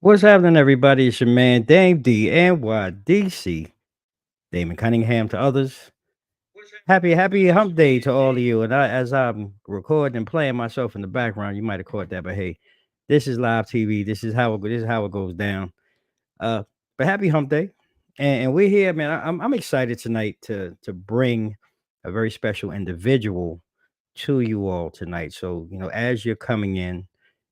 What's happening, everybody? It's your man Dame D NYDC, Damon Cunningham to others. Happy Hump Day to all of you. And as I'm recording and playing myself in the background, you might have caught that, but hey, this is live TV. This is how it goes down. Uh, but happy Hump Day, and we're here, man. I'm excited tonight to bring a very special individual to you all tonight. So, as you're coming in,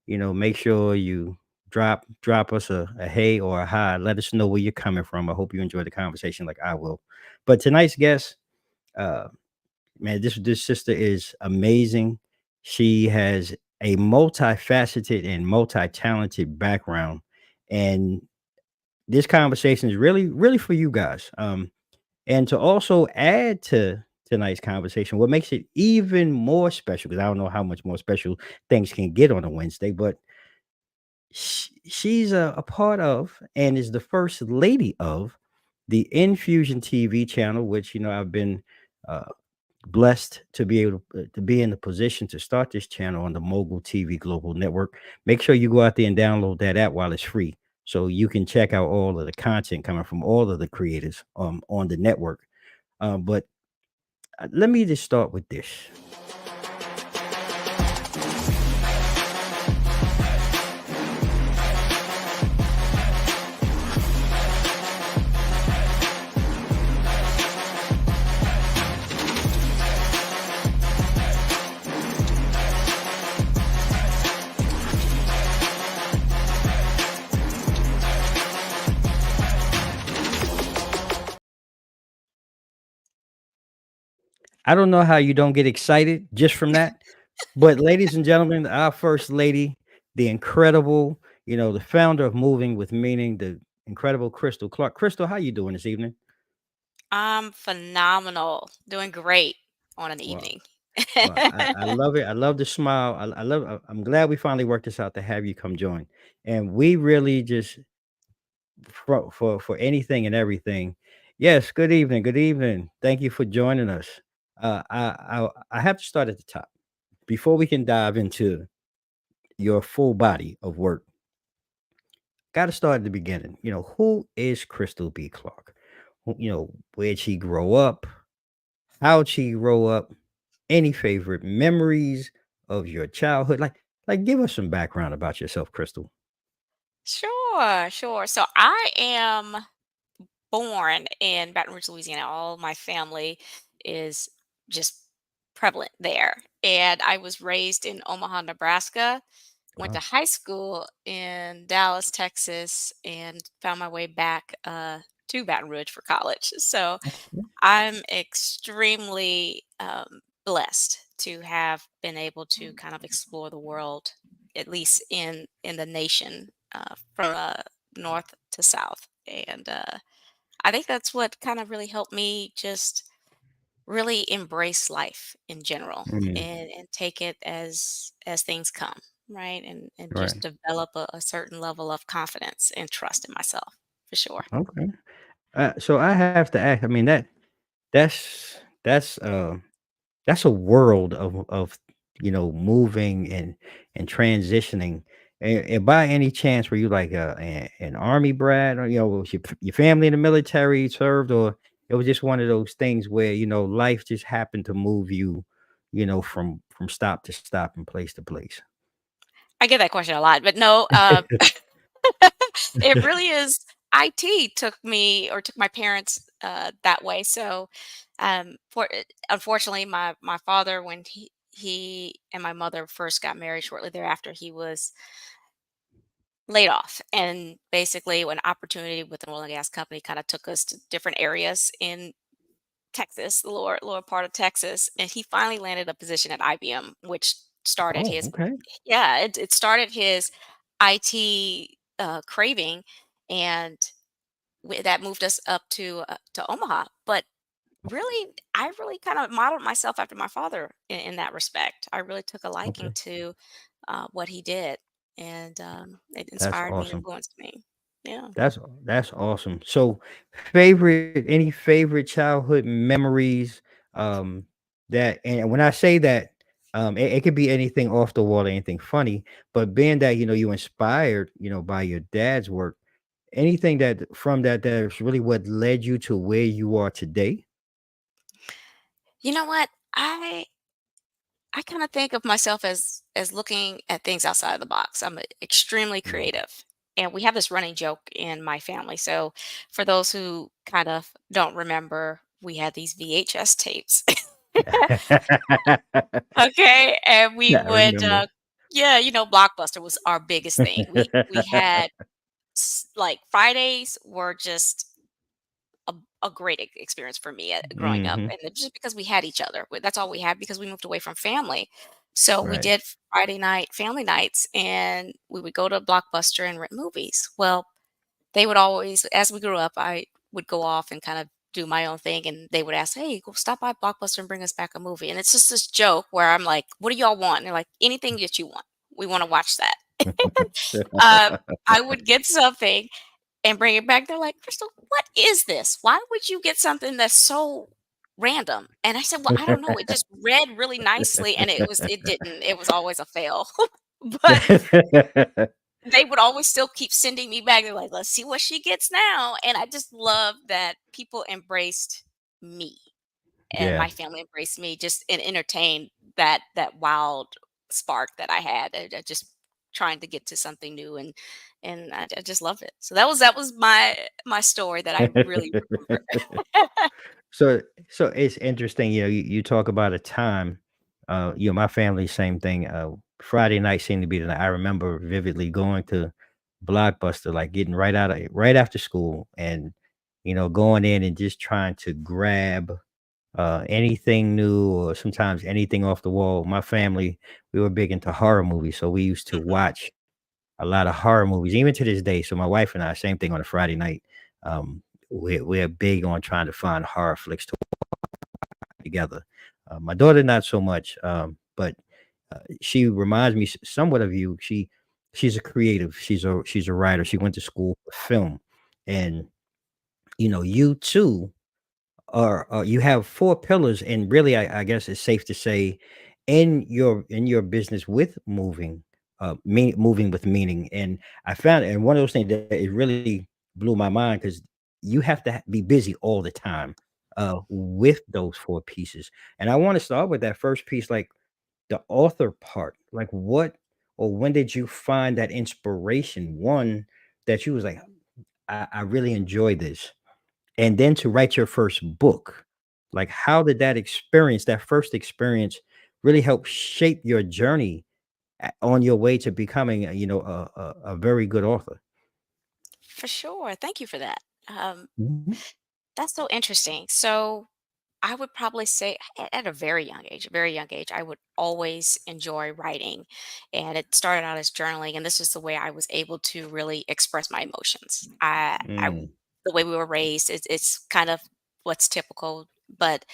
make sure you drop us a hey or a hi. Let us know where you're coming from. I hope you enjoy the conversation like I will. But tonight's guest, uh, man, this sister is amazing. She has a multifaceted and multi-talented background. And this conversation is really for you guys. And to also add to tonight's conversation, what makes it even more special, because I don't know how much more special things can get on a Wednesday, but she's a part of and is the first lady of the Infusion TV channel, which I've been uh, blessed to be able to be in the position to start this channel on the Mogul TV Global Network. Make sure you go out there and download that app while it's free, so you can check out all of the content coming from all of the creators on the network. But let me just start with this. I don't know how you don't get excited just from that. But ladies and gentlemen, our first lady, the incredible, the founder of Moving with Meaning, the incredible Crystal Clark. Crystal, how you doing this evening? I'm phenomenal. Doing great on an Well, evening. well, I love it. I love the smile. I'm glad we finally worked this out to have you come join. And we really just for anything and everything. Yes, good evening. Good evening. Thank you for joining us. I have to start at the top before we can dive into your full body of work. Got to start at the beginning. Who is Krystal B Clark? Where'd she grow up? How'd she grow up? Any favorite memories of your childhood? Like, give us some background about yourself, Crystal. Sure, sure. So I am born in Baton Rouge, Louisiana. All my family is just prevalent there. And I was raised in Omaha, Nebraska, went to Wow. high school in Dallas, Texas, and found my way back to Baton Rouge for college. So I'm extremely blessed to have been able to kind of explore the world, at least in the nation, from north to south, and I think that's what kind of really helped me just really embrace life in general Mm, and take it as things come, right, and just right. develop a certain level of confidence and trust in myself for sure. Okay. So I have to ask. I mean that's that's uh that's a world of moving and transitioning. And by any chance, were you like an army brat, or was your family in the military served, or it was just one of those things where life just happened to move you, from stop to stop and place to place. I get that question a lot, but no, it really is. IT took me or took my parents that way. So, unfortunately, my father, when he and my mother first got married, shortly thereafter, he was laid off, and basically, an opportunity with an oil and gas company kind of took us to different areas in Texas, the lower part of Texas, and he finally landed a position at IBM, which started Oh, his okay. yeah, it started his IT craving, and that moved us up to Omaha. But really, I really kind of modeled myself after my father in that respect. I really took a liking Okay. to what he did, and it That's inspired me, awesome. influenced me. Yeah. That's awesome. So, any favorite childhood memories, um, that and when I say that, It could be anything off the wall, anything funny, but being that, you inspired, by your dad's work, anything that from that's really what led you to where you are today? You know what? I kind of think of myself as looking at things outside of the box. I'm extremely Mm. creative. And we have this running joke in my family. So for those who kind of don't remember, we had these VHS tapes. Okay, and we Yeah, I would remember. yeah, Blockbuster was our biggest thing. We had like Fridays were just a, a great experience for me growing up, Mhm. and just because we had each other. That's all we had because we moved away from family. So we Right. did Friday night family nights, and we would go to Blockbuster and rent movies. Well, they would always, as we grew up, I would go off and kind of do my own thing, and they would ask, "Hey, go stop by Blockbuster and bring us back a movie." And it's just this joke where I'm like, "What do y'all want?" And they're like, "Anything that you want. We want to watch that." I would get something and bring it back. They're like, "Crystal, what is this? Why would you get something that's so random?" And I said, "Well, I don't know. It just read really nicely, and it didn't. It was always a fail." But they would always still keep sending me back. They're like, "Let's see what she gets now." And I just love that people embraced me and Yeah. my family embraced me just and entertained that wild spark that I had. Just trying to get to something new and I just loved it. So that was my story that I really remember. So so it's interesting, you talk about a time, my family, same thing. Friday night seemed to be the night. I remember vividly going to Blockbuster, like getting right after school and going in and just trying to grab anything new or sometimes anything off the wall. My family, we were big into horror movies, so we used to Mhm. watch a lot of horror movies, even to this day. So my wife and I, same thing on a Friday night. We're big on trying to find horror flicks to together. My daughter, not so much, but she reminds me somewhat of you. She's a creative. She's a writer. She went to school for film, and you too you have 4 pillars, and really, I guess it's safe to say, in your business with moving with meaning. And I found, and one of those things that it really blew my mind because you have to be busy all the time with those 4 pieces. And I want to start with that first piece, like the author part. Like, what or when did you find that inspiration? One that you was like, I really enjoy this, and then to write your first book. Like, how did that first experience really help shape your journey on your way to becoming, a very good author? For sure. Thank you for that. Mhm. That's so interesting. So I would probably say at a very young age, I would always enjoy writing. And it started out as journaling. And this is the way I was able to really express my emotions. Mm, The way we were raised, it's kind of what's typical, but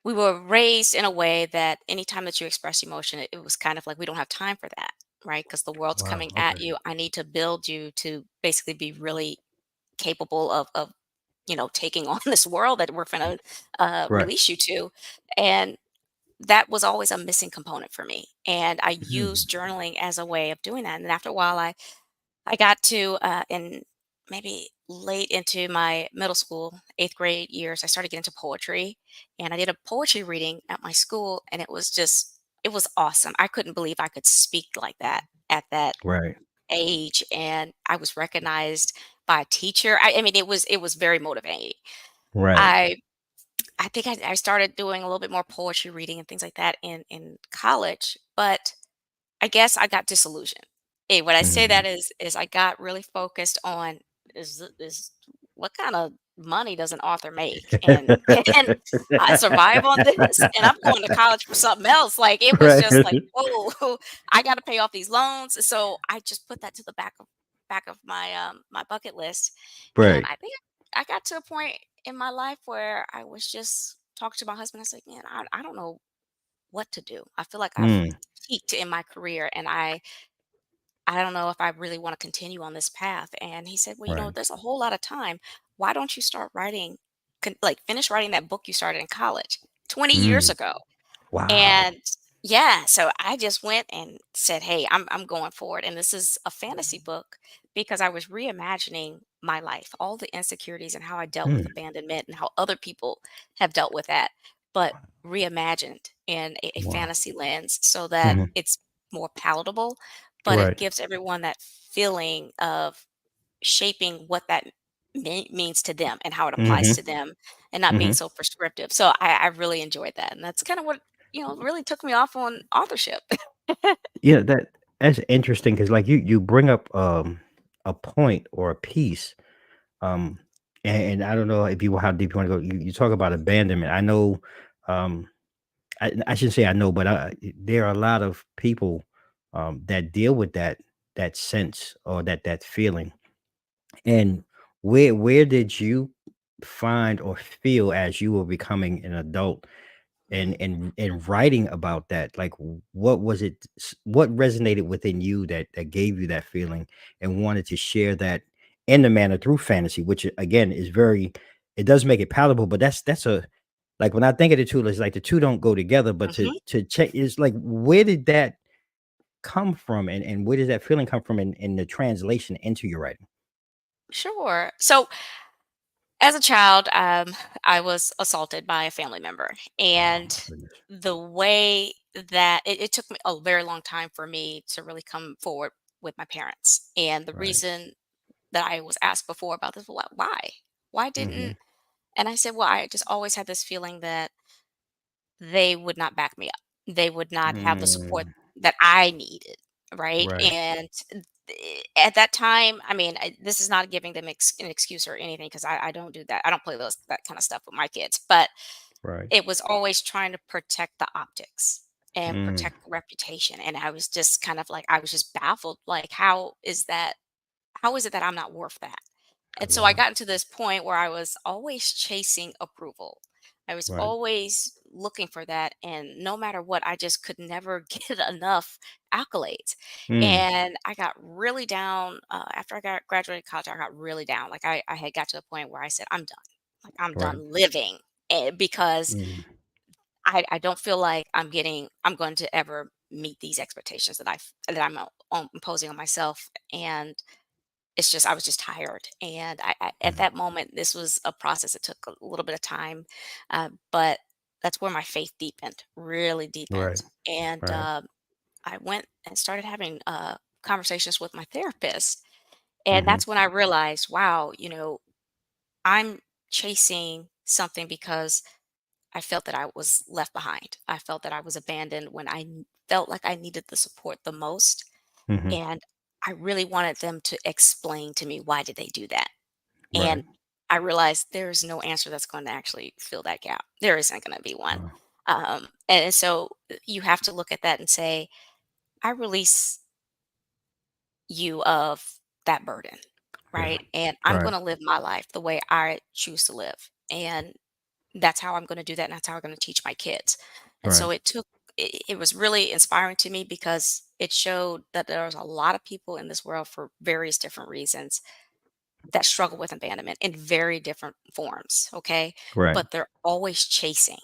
we were raised in a way that anytime that you express emotion, it was kind of like, we don't have time for that, right? Because the world's wow, coming okay. at you. I need to build you to basically be really capable of taking on this world that we're going to Right. release you to. And that was always a missing component for me. And I Mm, used journaling as a way of doing that. And after a while, I got to in maybe late into my middle school, eighth grade years, I started getting into poetry. And I did a poetry reading at my school. And it was awesome. I couldn't believe I could speak like that at that right, age. And I was recognized by a teacher. I mean, it was very motivating. right. I I think I started doing a little bit more poetry reading and things like that in college, but I guess I got disillusioned. When I say that Mhm. is I got really focused on is what kind of money does an author make, and can I survive on this? And I'm going to college for something else. Like it was just like, Right. whoa, I got to pay off these loans. So I just put that to the back of my my bucket list, and Right. I think I got to a point in my life where I was just talking to my husband. I said, man, I don't know what to do. I feel like I've Mm, peaked in my career and I don't know if I really want to continue on this path. And he said, well, right. there's a whole lot of time. Why don't you start writing, like finish writing that book you started in college 20 years Mm, ago? And wow. Yeah, so I just went and said, "Hey, I'm going for it." And this is a fantasy book because I was reimagining my life, all the insecurities and how I dealt with Mm, abandonment and how other people have dealt with that, but reimagined in a wow. fantasy lens so that Mhm. it's more palatable, but it Right. gives everyone that feeling of shaping what that means to them and how it applies Mhm. to them and not being Mhm. so prescriptive. So I really enjoyed that. And that's kind of what, really took me off on authorship. Yeah, that's interesting because, like, you bring up, a point or a piece, um, and I don't know if you how deep you wanna go. You talk about abandonment. I know, um, I shouldn't say I know, but, there are a lot of people, that deal with that sense or that feeling. And where did you find or feel as you were becoming an adult and Mhm. writing about that? Like, what was it? What resonated within you that gave you that feeling and wanted to share that in the manner through fantasy, which again is very, it does make it palatable, but that's a, like when I think of the two, it's like the two don't go together. But Mhm. to check is like, where did that come from, and where does that feeling come from in the translation into your writing? Sure. So as a child, I was assaulted by a family member, Oh and my goodness. the way that it took me a very long time for me to really come forward with my parents. And the Right. reason that I was asked before about this, well, why? Why Hmm. didn't? And I said, well, I just always had this feeling that they would not back me up. They would not have the support Mm, that I needed, right? right, And at that time, I mean, this is not giving them an excuse or anything because I don't do that. I don't play that kind of stuff with my kids. But right. it was always trying to protect the optics and Mm, protect the reputation. And I was just kind of like, I was just baffled. Like, how is that? How is it that I'm not worth that? And so I wow. got into this point where I was always chasing approval. I was Right. always looking for that. And no matter what, I just could never get enough accolades. Mm, And I got really down after I got graduated college. I got really down. Like I had got to the point where I said, I'm done. Like I'm right. done living. Because Mm, I don't feel like I'm going to ever meet these expectations that I'm imposing on myself. And it's just I was just tired, and I at mm, that moment, this was a process that took a little bit of time, but that's where my faith deepened, really deepened, right. and, Right. I went and started having, conversations with my therapist, and Hmm. that's when I realized, wow, I'm chasing something because I felt that I was left behind. I felt that I was abandoned when felt like I needed the support the most, Hmm. and I really wanted them to explain to me why did they do that. Right. And I realized there's no answer that's going to actually fill that gap. There isn't going to be one. Wow. And so you have to look at that and say, I release you of that burden, Yeah. right? And I'm Right. going to live my life the way I choose to live. And that's how I'm going to do that. And that's how I'm going to teach my kids. And Right. so it was really inspiring to me because it showed that there's a lot of people in this world for various different reasons that struggle with abandonment in very different forms, okay? Right. But they're always chasing.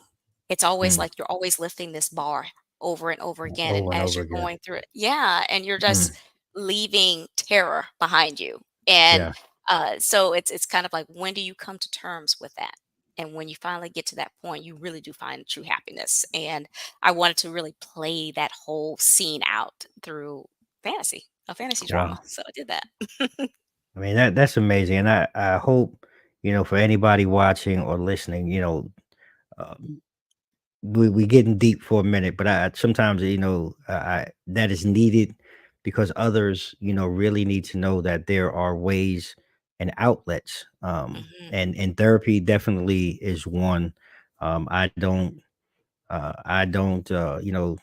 It's always Mm, like you're always lifting this bar over and over again. And over and as over you're again. going through it, yeah, and you're Mm, just leaving terror behind you. And yeah. so it's kind of like, when do you come to terms with that? And when you finally get to that point, you really do find true happiness. And I wanted to really play that whole scene out through a fantasy drama. Wow. So I did that. I mean, that's amazing, and I hope, for anybody watching or listening, um, we getting deep for a minute, but I sometimes, I that is needed because others, really need to know that there are ways and outlets, Hmm. and therapy definitely is one. I don't,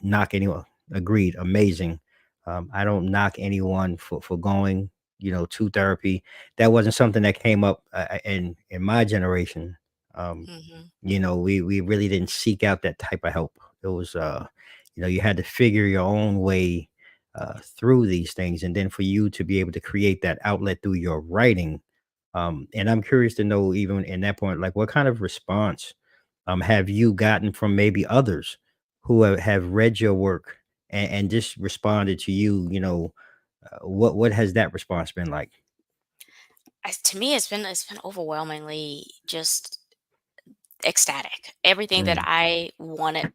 knock anyone. Agreed, amazing. I don't knock anyone for going, to therapy. That wasn't something that came up in my generation. Um, Hmm. we really didn't seek out that type of help. It was, you had to figure your own way through these things, and then for you to be able to create that outlet through your writing. And I'm curious to know, even in that point, like, what kind of response have you gotten from maybe others? who have read your work and just responded to you, what has that response been like? To me, it's been overwhelmingly just ecstatic. Everything that Mm, I wanted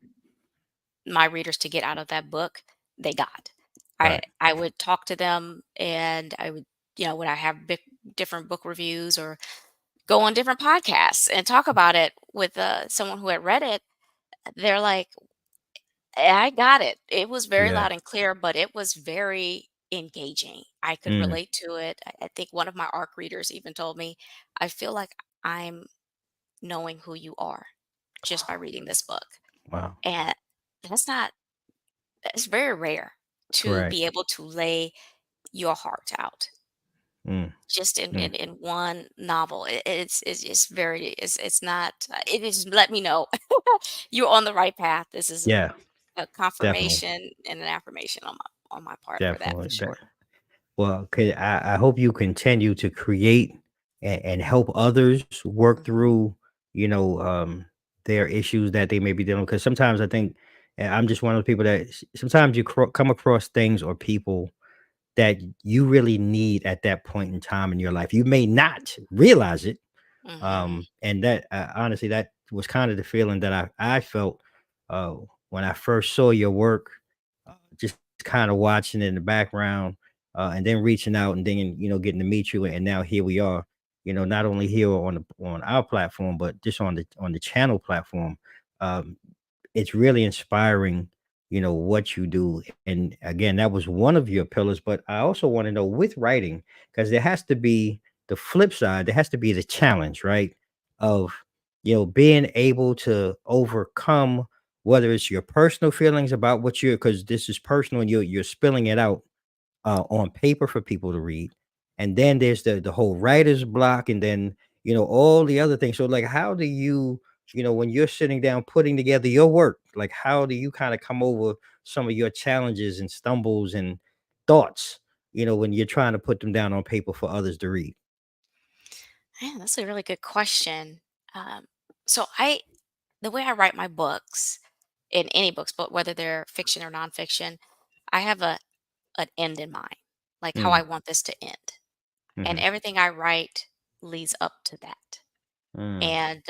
my readers to get out of that book, they got. I right. I would talk to them, and I would, when I have different book reviews or go on different podcasts and talk about it with someone who had read it, they're like, I got it. It was very Yeah. loud and clear, but it was very engaging. I could Mm, relate to it. I think one of my ARC readers even told me, I feel like I'm knowing who you are just by reading this book. wow. And that's not, it's very rare to Right. be able to lay your heart out Mm, just in, mm. in one novel. It's very, it's not, it is, let me know you're on the right path. This is Yeah, a definitely. confirmation and an affirmation on my part for that Definitely. for sure. Well, I hope you continue to create and help others work Mhm, through, you know, their issues that they may be dealing. Because sometimes I think, and I'm just one of the people that sometimes you come across things or people that you really need at that point in time in your life. You may not realize it, mhm. and that honestly, that was kind of the feeling that I felt uh, when I first saw your work, just kind of watching in the background, and then reaching out, and then getting to meet you, and now here we are. Not only here on our platform, but just on the channel platform. Um, it's really inspiring, what you do. And again, that was one of your pillars. But I also want to know with writing, because there has to be the flip side, there has to be the challenge, right? Of, being able to overcome whether it's your personal feelings about what you're, because this is personal and you're spilling it out on paper for people to read. And then there's the whole writer's block, and then all the other things. So like, how do you, when you're sitting down putting together your work, like how do you kind of come over some of your challenges and stumbles and thoughts, when you're trying to put them down on paper for others to read? Man, that's a really good question. Um, so the way I write my books, in any books, but whether they're fiction or nonfiction, I have an end in mind, like how I Mm, want this to end, and hmm. everything I write leads up to that. Mm, And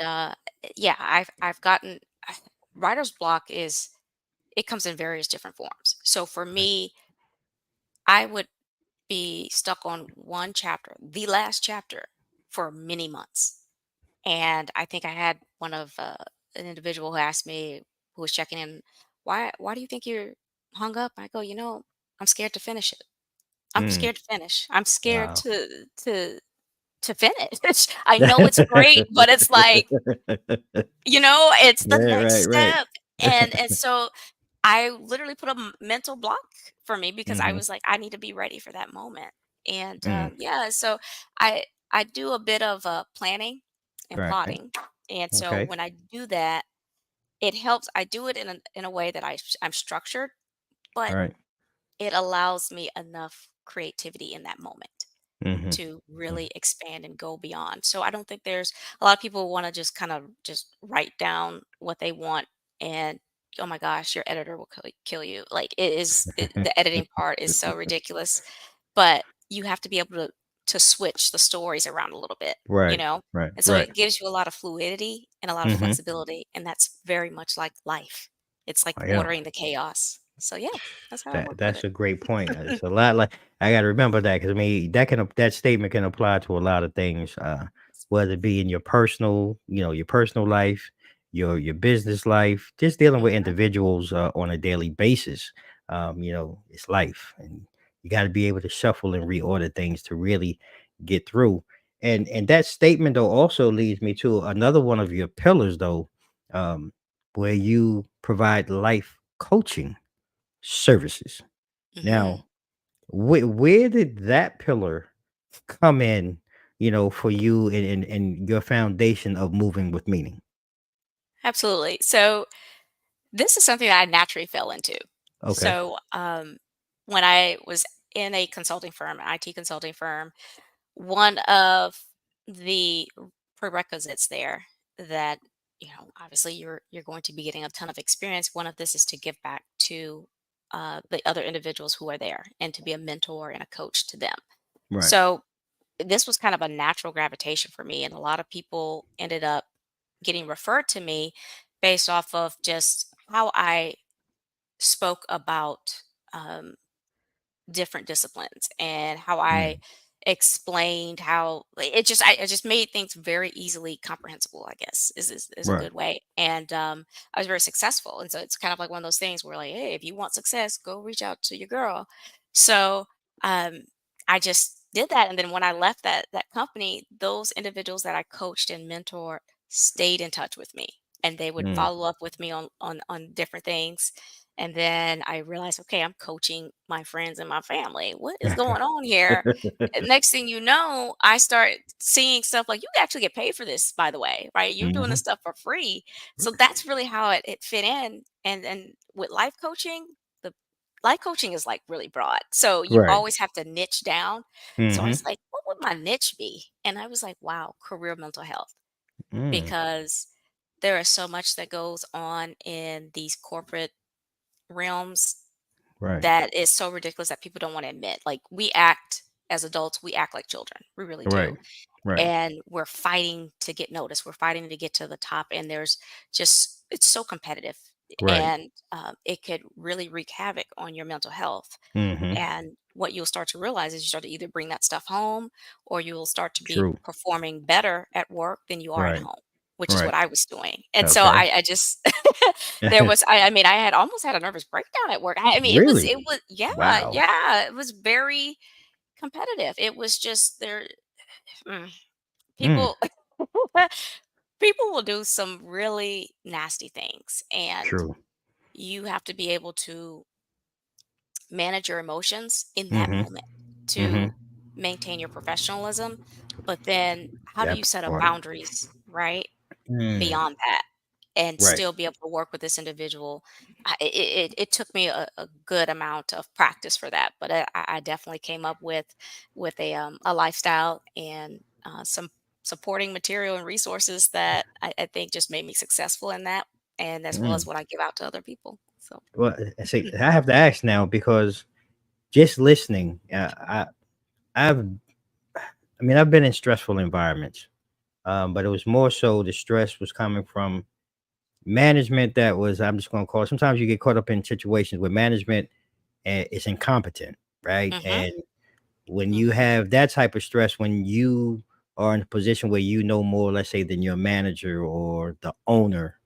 yeah, I've gotten writer's block is it comes in various different forms. So for right. me, I would be stuck on one chapter, the last chapter, for many months. And I think I had one of an individual who asked me, who was checking in, why do you think you're hung up? I go, I'm scared to finish it. I'm Mm, scared to finish. I'm scared wow. to finish. I know it's great, but it's like, it's the Yeah, next right, right. step. And so I literally put a mental block for me because I Hmm. was like, I need to be ready for that moment. And Mm, yeah, so I I do a bit of planning and right. plotting, and so Okay. when I do that, it helps. I do it in a way that I'm structured, All but right. it allows me enough creativity in that moment Hmm. to really expand and go beyond. So I don't think there's a lot of people want to just kind of just write down what they want, and oh my gosh, your editor will kill you. Like the editing part is so ridiculous, but you have to be able to switch the stories around a little bit, you Right, know? right, And so right. it gives you a lot of fluidity and a lot of Mhm. flexibility, and that's very much like life. It's like Yeah. ordering the chaos. So yeah, that's how I That work with that's it. a great point. It's a lot like I gotta remember that because I mean that statement can apply to a lot of things, whether it be in your personal, your personal life, your business life, just dealing with Mhm. individuals on a daily basis. It's life, and you got to be able to shuffle and reorder things to really get through. And that statement though also leads me to another one of your pillars though, um, where you provide life coaching services. Mhm. Now, where did that pillar come in, for you and your foundation of moving with meaning? Absolutely. So this is something that I naturally fell into. Okay. So, when I was in a consulting firm, an IT consulting firm, one of the prerequisites there that obviously you're going to be getting a ton of experience. One of this is to give back to the other individuals who are there and to be a mentor and a coach to them. Right. So this was kind of a natural gravitation for me, and a lot of people ended up getting referred to me based off of just how I spoke about um, different disciplines and how I Mm. explained how like, I just made things very easily comprehensible, I guess is a Right. good way. And I was very successful. And so it's kind of like one of those things where like, hey, if you want success, go reach out to your girl. So um I just did that. And then when I left that company, those individuals that I coached and mentored stayed in touch with me. And they would Mm. follow up with me on different things, and then I realized, okay, I'm coaching my friends and my family. What is going on here? And next thing you know, I start seeing stuff like, you actually get paid for this, by the way, right? You're doing this Mhm. stuff for free. So that's really how it fit in. And with life coaching, the life coaching is like really broad. So you Right. always have to niche down. So I was Mhm. like, what would my niche be? And I was like, wow, career mental health, Mm. because there is so much that goes on in these corporate realms Right. that is so ridiculous that people don't want to admit. Like, we act as adults, we act like children. We really do. Right. Right. And we're fighting to get noticed. We're fighting to get to the top. And there's just, it's so competitive. Right. And it could really wreak havoc on your mental health. Mhm. And what you'll start to realize is you start to either bring that stuff home, or you'll start to be True. performing better at work than you are at Right. home, which is what Right. I was doing. And so Okay. I just I mean, I had almost had a nervous breakdown at work. I mean, Really? it was, yeah, Wow. yeah, it was very competitive. It was just there. mm, Mm. People people will do some really nasty things, and True. you have to be able to manage your emotions in that Mhm. moment to Mhm. maintain your professionalism. But then how do That you set up part. boundaries, right? Mm. Beyond that, and Right. still be able to work with this individual. It took me a good amount of practice for that, but I definitely came up with a lifestyle and some supporting material and resources that I think just made me successfve in that, and as well as Mm. what I give out to other people. So Well, see, I have to ask now because just listening, I've, I mean, I've been in stressful environments, but it was more so the stress was coming from management that was, I'm just going to call it, sometimes you get caught up in situations where management is incompetent, right? mhm, And when you mhm. have that type of stress, when you are in a position where you know more, let's say, than your manager or the owner,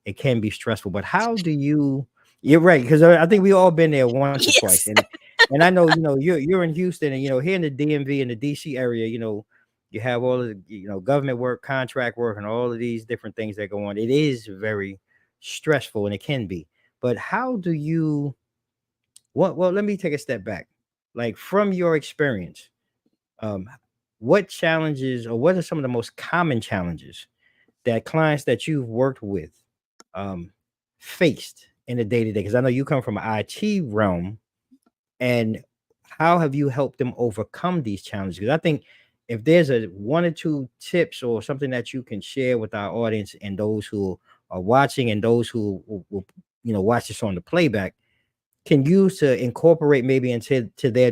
it can be stressful. But how do you? You're right, because I think we all been there once or twice, Yes. and I know you're in Houston, and here in the DMV and the DC area, you have all of the government work, contract work, and all of these different things that go on. It is very stressful, and it can be. But how do you? Well, let me take a step back. Like from your experience, um, what challenges or what are some of the most common challenges that clients that you've worked with um, faced in the day to day? Because I know you come from an IT realm, and how have you helped them overcome these challenges? Because I think if there's a one or two tips or something that you can share with our audience and those who are watching and those who will watch this on the playback can use to incorporate maybe into their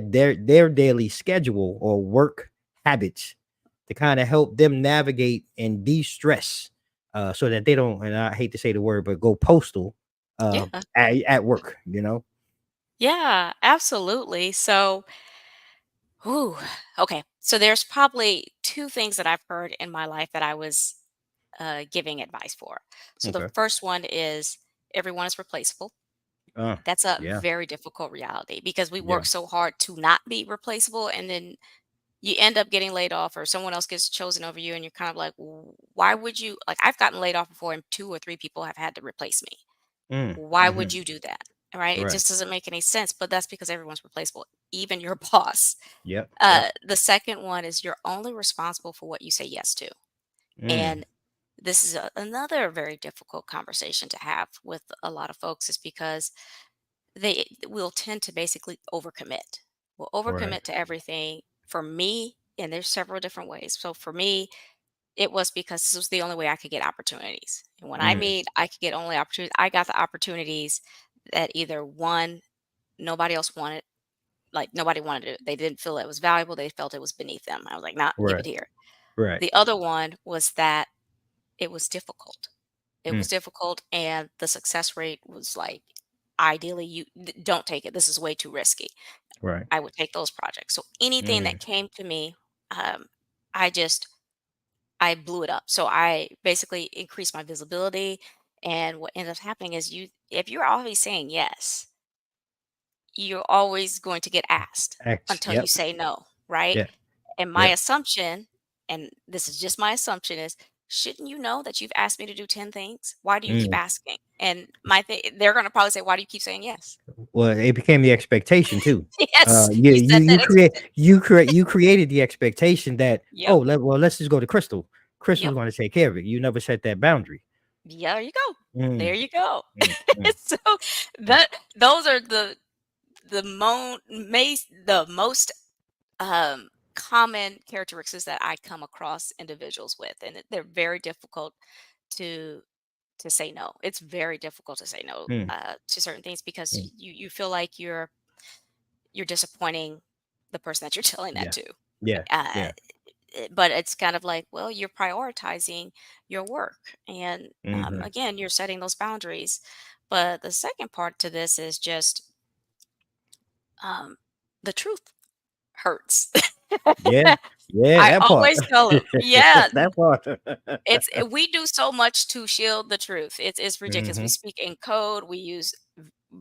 daily schedule or work habits to kind of help them navigate and de-stress so that they don't, and I hate to say the word, but go postal Yeah. at work. Yeah, absolutely. So, whew, okay. So there's probably two things that I've heard in my life that I was giving advice for. So the Okay. first one is, everyone is replaceable. uh That's a yeah. very difficult reality because we Yeah. work so hard to not be replaceable, and then you end up getting laid off, or someone else gets chosen over you, and you're kind of like, Why would you?" Like, I've gotten laid off before, and two or three people have had to replace me. Why would Mm-hmm. you do that? Right? It Right. just doesn't make any sense. But that's because everyone's replaceable, even your boss. Yep. Yep. The second one is, you're only responsible for what you say yes to. Mm. And this is another very difficult conversation to have with a lot of folks, is because they will tend to basically overcommit. Will Right. overcommit to everything. For me, and there's several different ways. So for me, it was because this was the only way I could get opportunities. And when I Mm, mean I could get only opportunities, I got the opportunities that either one, nobody else wanted, like nobody wanted it. They didn't feel it was valuable. They felt it was beneath them. I was like, nah, keep right, it here. right. The other one was that it was difficult. It Mm, was difficult, and the success rate was like, ideally, don't take it. This is way too risky. right. I would take those projects. So anything Mm, that came to me, um, I just I blew it up. So I basically increased my visibility. And what ends up happening is if you're always saying yes, you're always going to get asked X. until you Yep. say no, right? Yeah. And my Yep. assumption, and this is just my assumption, is shouldn't you know that you've asked me to do 10 things? Why do you keep Mm. asking? And my thing, they're going to probably say, why do you keep saying yes? Well, it became the expectation too. Yes, You you you said you that. create you created the expectation that, Yep, oh, let's just go to Crystal. Crystal's yep. going to take care of it. You never set that boundary. Yeah, there you go. There Mm, you go. mm, mm, So mm. that those are the most common characteristics that I come across individuals with, and they're very difficult to say no. It's very difficult to say no Mm, to certain things because mm. you feel like you're disappointing the person that you're telling that Yeah. to. Yeah. Uh, Yeah. but it's kind of like, well, you're prioritizing your work, and Mhm. again, you're setting those boundaries. But the second part to this is just um, the truth hurts. Yeah. Yeah, I that part. always tell them, yeah, That part. we do so much to shield the truth. It's ridiculous. We Mhm. speak in code. We use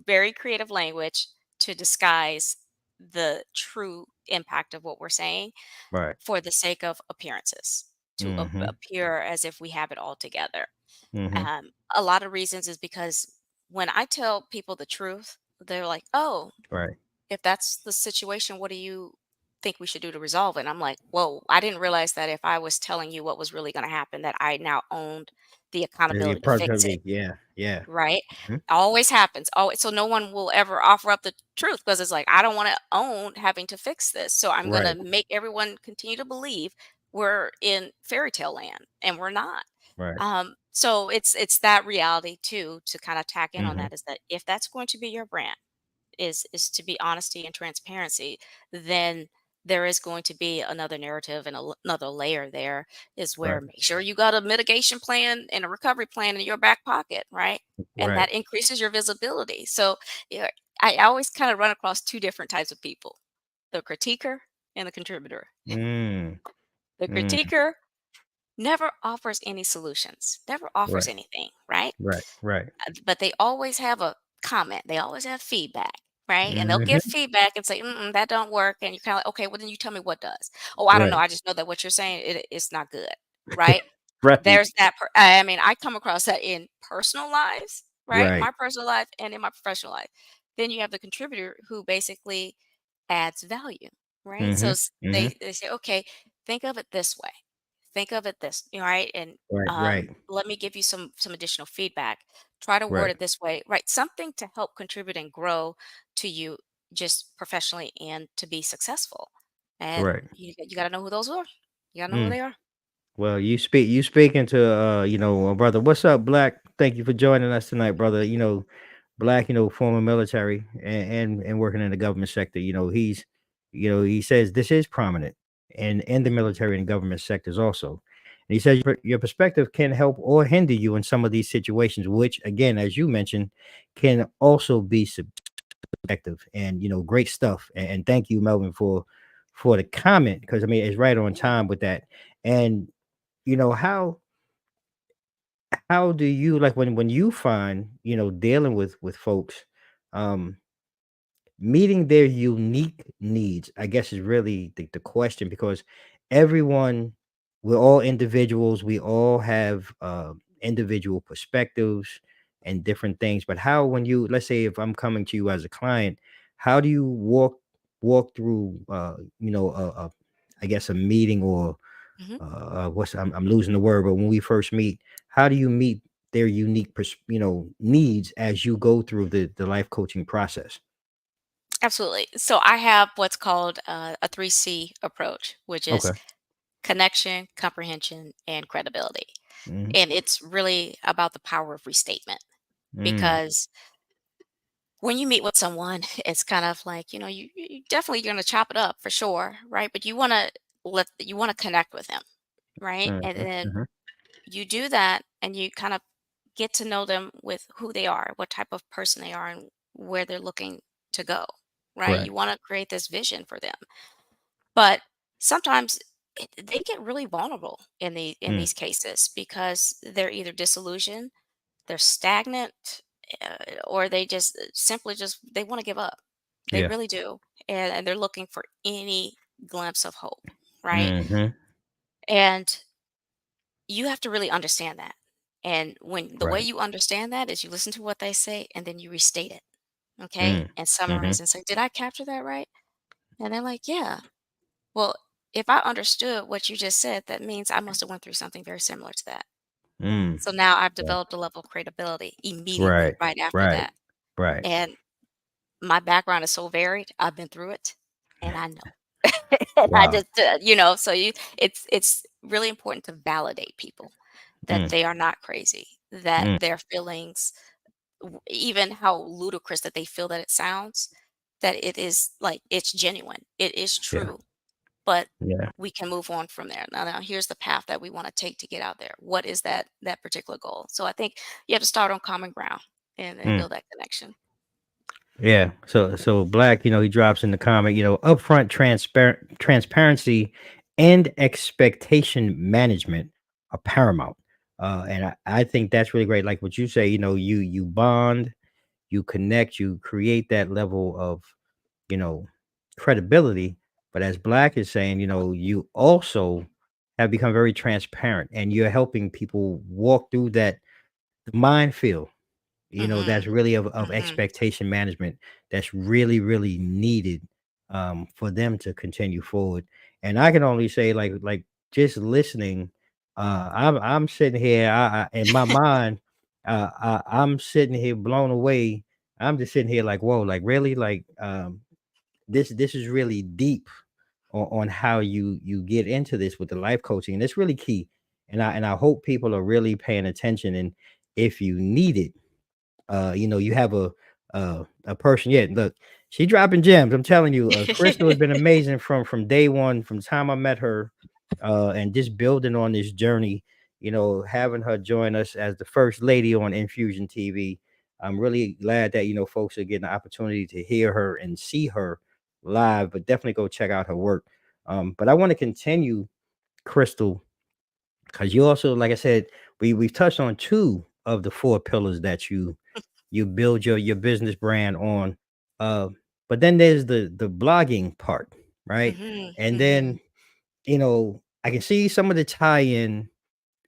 very creative language to disguise the true impact of what we're saying Right. for the sake of appearances, to Mhm. appear as if we have it all together. Mhm. A lot of reasons is because when I tell people the truth, they're like, "Oh, Right. if that's the situation, what do you think we should do to resolve it?" And I'm like, whoa, I didn't realize that if I was telling you what was really going to happen, that I now owned the The accountability to fix it. productivity. Yeah. Yeah. Right. Mhm. Always happens. Always. So no one will ever offer up the truth because it's like, I don't want to own having to fix this. So I'm going to Right. make everyone continue to believe we're in fairy tale land, and we're not. Right. So it's that reality too, to kind of tack in on Mhm. that, is that if that's going to be your brand, is to be honesty and transparency, then there is going to be another narrative and another layer there, is where Right. make sure you got a mitigation plan and a recovery plan in your back pocket, right? And Right. that increases your visibility. So yeah, I always kind of run across two different types of people: the critiquer and the contributor. Mm. The Mm. critiquer never offers any solutions, never offers Right. anything, right? Right. Right. But they always have a comment. They always have feedback, right? And they'll give Mhm. feedback and say, "Mm-mm, that don't work." And you're kind of like, okay, well then you tell me what does. Oh, I don't know. Right. I just know that what you're saying, it's not good, right? Right. There's that. I mean, I come across that in personal lives, right? Right. My personal life and in my professional life. Then you have the contributor who basically adds value, right? So Mhm. Mhm. they say, okay, think of it this way. Think of it this, right? And Right. Right. let me give you some additional feedback. Try to word Right. it this way, right? Something to help contribute and grow to you, just professionally and to be successful. And Right. you got to know who those are. You got to know who Mm. they are. Well, you speaking to brother. What's up, Black? Thank you for joining us tonight, brother. Black, former military and working in the government sector. He says this is prominent in the military and government sectors also. And he says your perspective can help or hinder you in some of these situations, which again, as you mentioned, can also be subjective. And great stuff. And thank you, Melvin, for the comment, because I mean it's right on Mhm. time with that. And how do you, like, when you find dealing with folks, um meeting their unique needs, I guess, is really the question, because everyone, we're all individuals, we all have individual perspectives and different things. But how, when you, let's say if I'm coming to you as a client, how do you walk through I guess a meeting, or Mhm. I'm losing the word, but when we first meet, how do you meet their unique needs as you go through the life coaching process? Absolutely. So I have what's called a 3C approach, which is Okay. connection, comprehension, and credibility. Mhm. And it's really about the power of restatement Mm. because when you meet with someone, it's kind of like, you definitely going to chop it up for sure, right? But you want to connect with them, right? Mhm. And then Mhm. you do that and you kind of get to know them with who they are, what type of person they are, and where they're looking to go, right? Right. You want to create this vision for them. But sometimes they get really vulnerable in Mm. these cases because they're either disillusioned, they're stagnant, or they just simply just they want to give up. They Yeah. really do, and they're looking for any glimpse of hope, right? Mhm. And you have to really understand that. And when the way Right. you understand that is you listen to what they say and then you restate it, okay, Mm. and summarize Mhm. and say, "Did I capture that right?" And they're like, "Yeah." Well, if I understood what you just said, that means I must have went through something very similar to that. Mm. So now I've Yeah. developed a level of credibility immediately Right. right after Right. that. Right. And my background is so varied. I've been through it and I know. And I Wow. just, so it's really important to validate people that Mm. they are not crazy, that Mm. their feelings, even how ludicrous that they feel that it sounds, that it is like it's genuine, it is Yeah. true, but Yeah. we can move on from there. Now here's the path that we want to take to get out there. What is that particular goal? So I think you have to start on common ground and Mm. build that connection. Yeah. So Black, he drops in the comment, upfront transparency and expectation management are paramount. And I think that's really great. Like what you say, you bond, you connect, you create that level of, you know, credibility. But as Black is saying, you also have become very transparent and you're helping people walk through that minefield, that's Mhm. really of Mhm. expectation management that's really, really needed for them to continue forward. And I can only say like just listening, I'm sitting here, in my mind, I'm sitting here blown away. I'm just sitting here like, whoa, like really, like this is really deep on how you get into this with the life coaching, and it's really key. And I hope people are really paying attention. And if you need it, you have a person. Yeah, look, she dropping gems. I'm telling you, Crystal has been amazing from day one, from the time I met her, and just building on this journey. Having her join us as the first lady on Infusion TV. I'm really glad that folks are getting the opportunity to hear her and see her live. But definitely go check out her work. But I want to continue, Crystal, because you also, like I said, we've touched on two of the four pillars that you build your business brand on. Uh, but then there's the blogging part, right? Mhm. And Mhm. then, I can see some of the tie-in,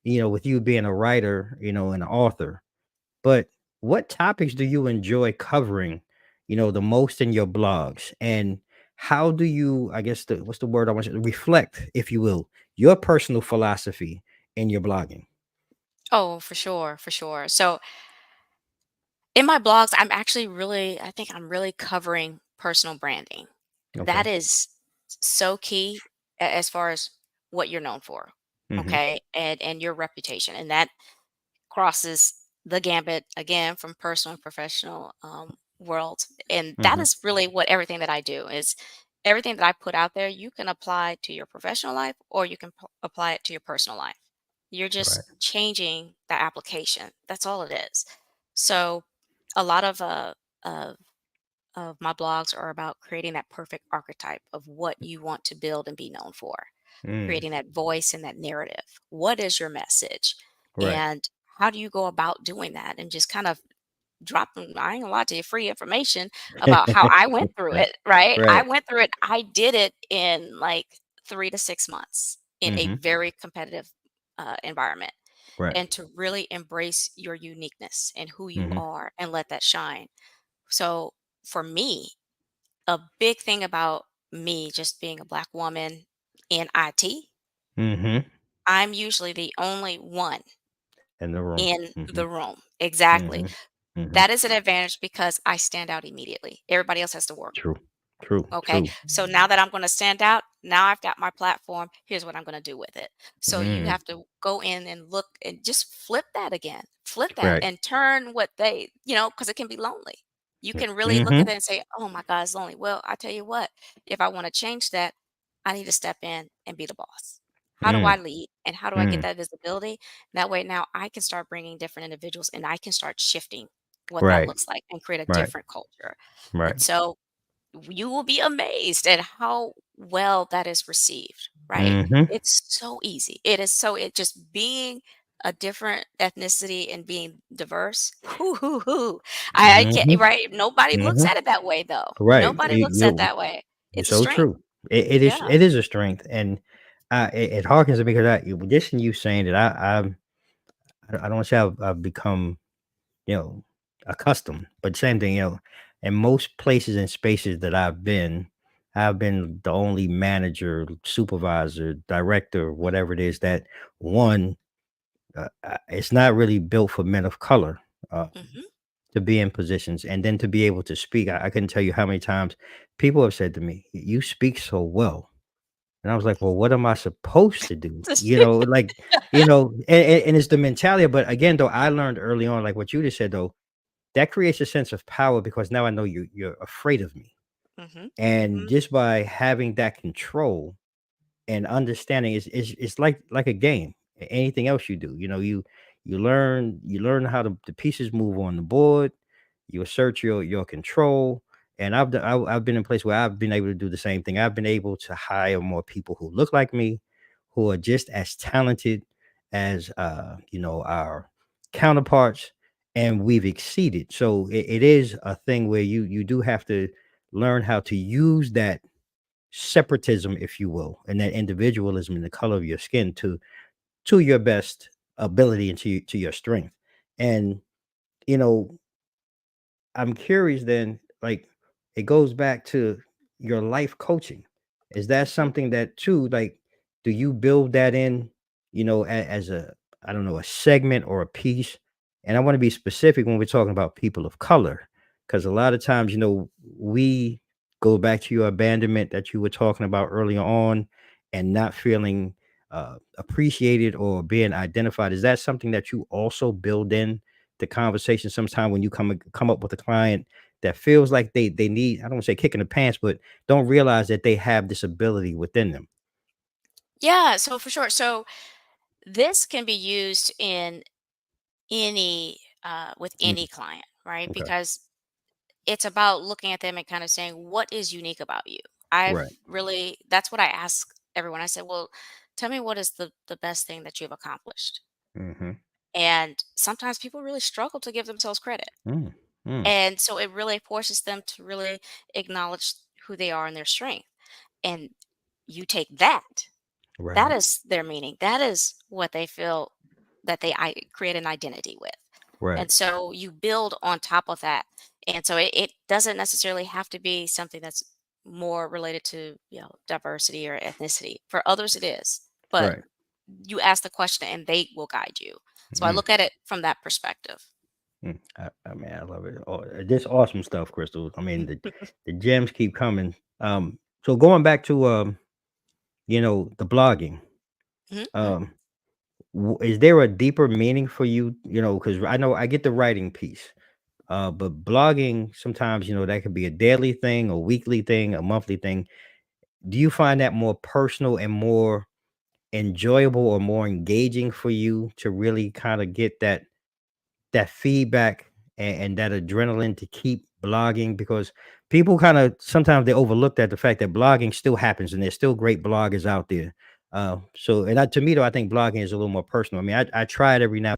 with you being a writer, and an author. But what topics do you enjoy covering, the most in your blogs? And how do you, I guess what's the word I want you to reflect, if you will, your personal philosophy in your blogging? Oh, for sure, for sure. So in my blogs, I think I'm really covering personal branding. That Okay. is so key as far as what you're known for, Mm-hmm. okay, and your reputation, and that crosses the gambit again from personal and professional worlds, and that Mm-hmm. is really what everything that I do is. Everything that I put out there, you can apply to your professional life or you can apply it to your personal life. You're Right. just changing the application. That's all it is. So, a lot of of my blogs are about creating that perfect archetype of what you want to build and be known for, Mm. creating that voice and that narrative. What is your message? Right. And how do you go about doing that? And just kind of dropping, I ain't gonna lie to you, free information about how I went through Right. it, right? I Right. went through it. I did it in like 3 to 6 months in a Mhm. very competitive environment, Right. and to really embrace your uniqueness and who you Mhm. are and let that shine. So for me, a big thing about me just being a Black woman in IT, Mhm. I'm usually the only one In the room. in Mhm. the room. Exactly. Mhm. Mhm. That is an advantage because I stand out immediately. Everybody else has to work. True. True. Okay. True. So now that I'm going to stand out, now I've got my platform. Here's what I'm going to do with it. So you Mm, have to go in and look and just flip that again, flip that right. and turn what they, because it can be lonely. You can really look at Mm-hmm. it and say, oh my God, it's lonely. Well, I tell you what, if I want to change that, I need to step in and be the boss. How do I Mm, lead and how do I get mm, that visibility? That way now I can start bringing different individuals and I can start shifting what that right. looks like and create a Right. different culture. Right. And so you will be amazed at how well that is received, right? Mm-hmm. It's so easy. It is so it just being a different ethnicity and being diverse. Hoo hoo hoo. I can't Mm-hmm. right. Nobody looks Mm-hmm. at it that way though. Right. Nobody looks at it You that way. you're It's a so strength. true. Yeah. It is a strength, and it harkens to me because just in you saying that I don't want to say I've become, you know, accustomed, but same thing, in most places and spaces that I've been the only manager, supervisor, director, whatever it is that one, it's not really built for men of color Hmm. to be in positions and then to be able to speak. I couldn't tell you how many times people have said to me, "You speak so well." And I was like, "Well, what am I supposed to do?" Like, and it's the mentality. But again, though, I learned early on, like what you just said, though, that creates a sense of power because now I know you're afraid of me. Hmm. And Hmm. just by having that control and understanding is it's like a game. Anything else you do, you learn how the pieces move on the board. You assert your control. And I've been in a place where I've been able to do the same thing. I've been able to hire more people who look like me, who are just as talented as our counterparts, and we've exceeded. So it is a thing where you do have to learn how to use that separatism, if you will, and that individualism in the color of your skin to your best ability and to your strength. And you know, I'm curious then, like it goes back to your life coaching. Is that Hmm. something that too, like, do you build that in, as a, I don't know, a segment or a piece? And I want to be specific when we're talking about people of color, because a lot of times, we go back to your abandonment that you were talking about earlier on and not feeling appreciated or being identified. Is that something that you also build in the conversation sometime when you come up with a client that feels like they need, I don't want to say kick in the pants, but don't realize that they have this ability within them? Yeah. So for sure. So this can be used in with Mm, any client, right? okay. Because it's about looking at them and kind of saying, "What is unique about you?" I've Right. really that's what I ask everyone. I said, "Well, tell me what is the best thing that you've accomplished?" Mhm. And sometimes people really struggle to give themselves credit. Mm, mm, And so it really forces them to really acknowledge who they are and their strength. And you take that. That right. is their meaning. That is what they feel that create an identity with. Right. And so you build on top of that. And so it doesn't necessarily have to be something that's more related to, diversity or ethnicity. For others it is. But Right. you ask the question and they will guide you. So I Mm, look at it from that perspective. I mean, I love it. Oh, this awesome stuff, Crystal. I mean, the gems keep coming. So going back to the blogging. Mhm. Um, is there a deeper meaning for you? Because I know I get the writing piece. But blogging sometimes, that could be a daily thing, a weekly thing, a monthly thing. Do you find that more personal and more enjoyable or more engaging for you to really kind of get that feedback and that adrenaline to keep blogging? Because people kind of sometimes they overlook that the fact that blogging still happens and there's still great bloggers out there. To me though, I think blogging is a little more personal. I mean, I try it every now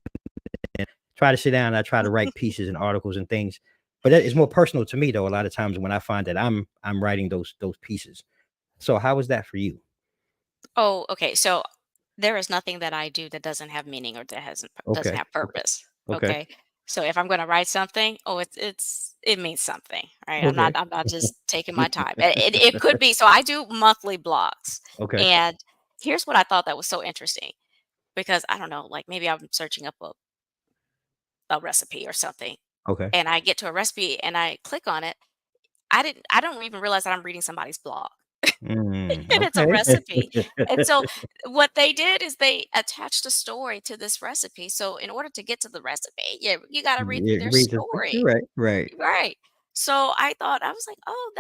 try to sit down, I try to write pieces and articles and things, but that is more personal to me though, a lot of times when I find that I'm writing those pieces. So how is that for you? Oh, okay. So there is nothing that I do that doesn't have meaning or that doesn't Okay. have Okay. purpose. Okay. Okay. So if I'm going to write something, oh, it means something, right? I'm not Okay. I'm not just taking my time. It could be. So I do monthly blogs, Okay. and here's what I thought that was so interesting because I don't know, like maybe I'm searching up a recipe or something, Okay. and I get to a recipe and I click on it. I don't even realize that I'm reading somebody's blog. And it's a Okay. recipe. And so what they did is they attached a story to this recipe. So in order to get to the recipe, you got to read Yeah, their read the story. right, right. Right. So I was like, "Oh,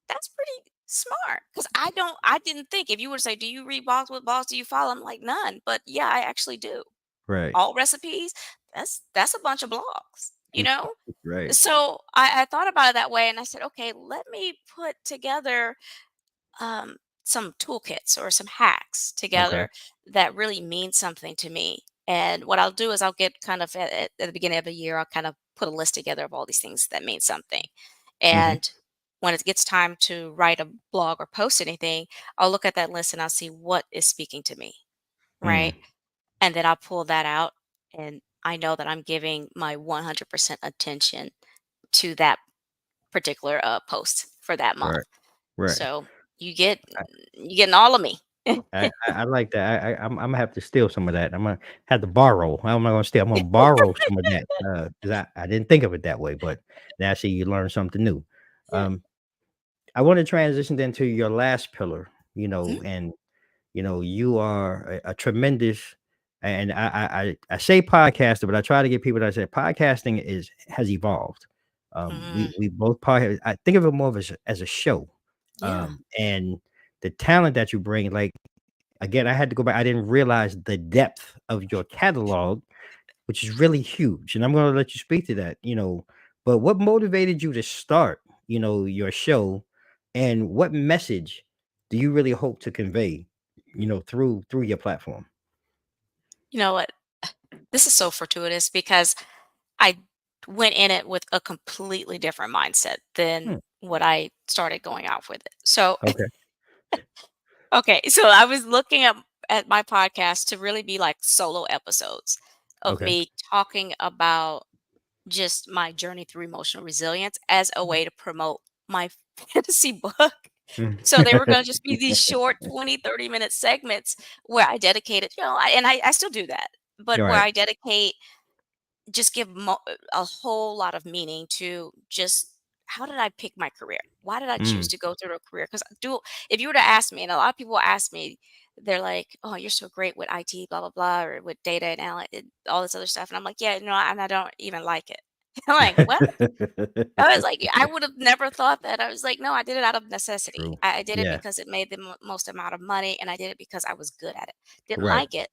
that's pretty smart." Cuz I didn't think if you were to say, "Do you read blogs? What blogs do you follow?" I'm like, "None." But yeah, I actually do. Right. All recipes, that's a bunch of blogs, you know? Right. So I thought about it that way and I said, "Okay, let me put together some toolkits or some hacks Okay. together that really mean something to me." And what I'll do is I'll get kind of at the beginning of the year, I'll kind of put a list together of all these things that mean something. Mhm. And when it gets time to write a blog or post anything, I'll look at that list and I'll see what is speaking to me, right? Mm. And then I'll pull that out and I know that I'm giving my 100% attention to that particular post for that month. Right. Right. So you get you getting all of me. I like that. Imma have to steal some of that. Imma have to borrow. I'm not gonna steal, I'm gonna borrow some of that, 'cause I didn't think of it that way, but now see you learn something new. Yeah. Um, I wanna transition then to your last pillar, Mhm, and, you are a tremendous and I say podcaster, but I try to get people that say podcasting has evolved. mhm. We both I think of it more of as a show, Yeah. and the talent that you bring, like again, I had to go back. I didn't realize the depth of your catalog, which is really huge. And I'm going to let you speak to that, But what motivated you to start, your show, and what message do you really hope to convey, through your platform? You know what? This is so fortuitous because I went in it with a completely different mindset than Hmm. what I started going off with it. So, Okay. okay, so I was looking at my podcast to really be like solo episodes of Okay. me talking about just my journey through emotional resilience as a way to promote my fantasy book. Mm. So they were gonna just be these short 20, 30-minute segments where I dedicated, I still do that, but All where right. I dedicate just give a whole lot of meaning to just how did I pick my career? Why did I choose Mm. to go through a career? Because do if you were to ask me, and a lot of people ask me, they're like, "Oh, you're so great with IT, blah blah blah, or with data and all this other stuff," and I'm like, "Yeah, no, and I don't even like it." I'm like, "What?" I was like, I would have never thought that. I was like, no, I did it out of necessity. True. I did it Yeah. because it made the most amount of money, and I did it because I was good at it. Didn't Right. like it,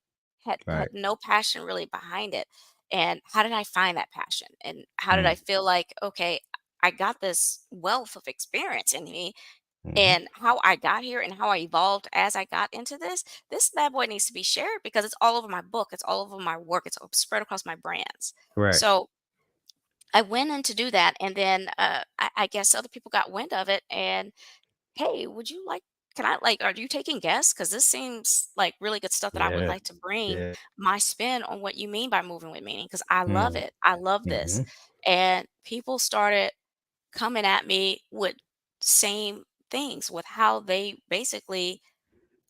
had Right. no passion really behind it. And how did I find that passion? And how did I Mm. feel like, okay, I got this wealth of experience in me, Hmm. and how I got here and how I evolved as I got into this bad boy needs to be shared because it's all over my book, it's all over my work, it's all spread across my brands. Right. So I went in to do that, and then, I guess other people got wind of it, and, "Hey, would you like can I like, are you taking guests? Because this seems like really good stuff that I would Yeah. like to bring Yeah. my spin on what you mean by moving with meaning, because I love Mm. it. I love this." Hmm. And people started coming at me with same things, with how they basically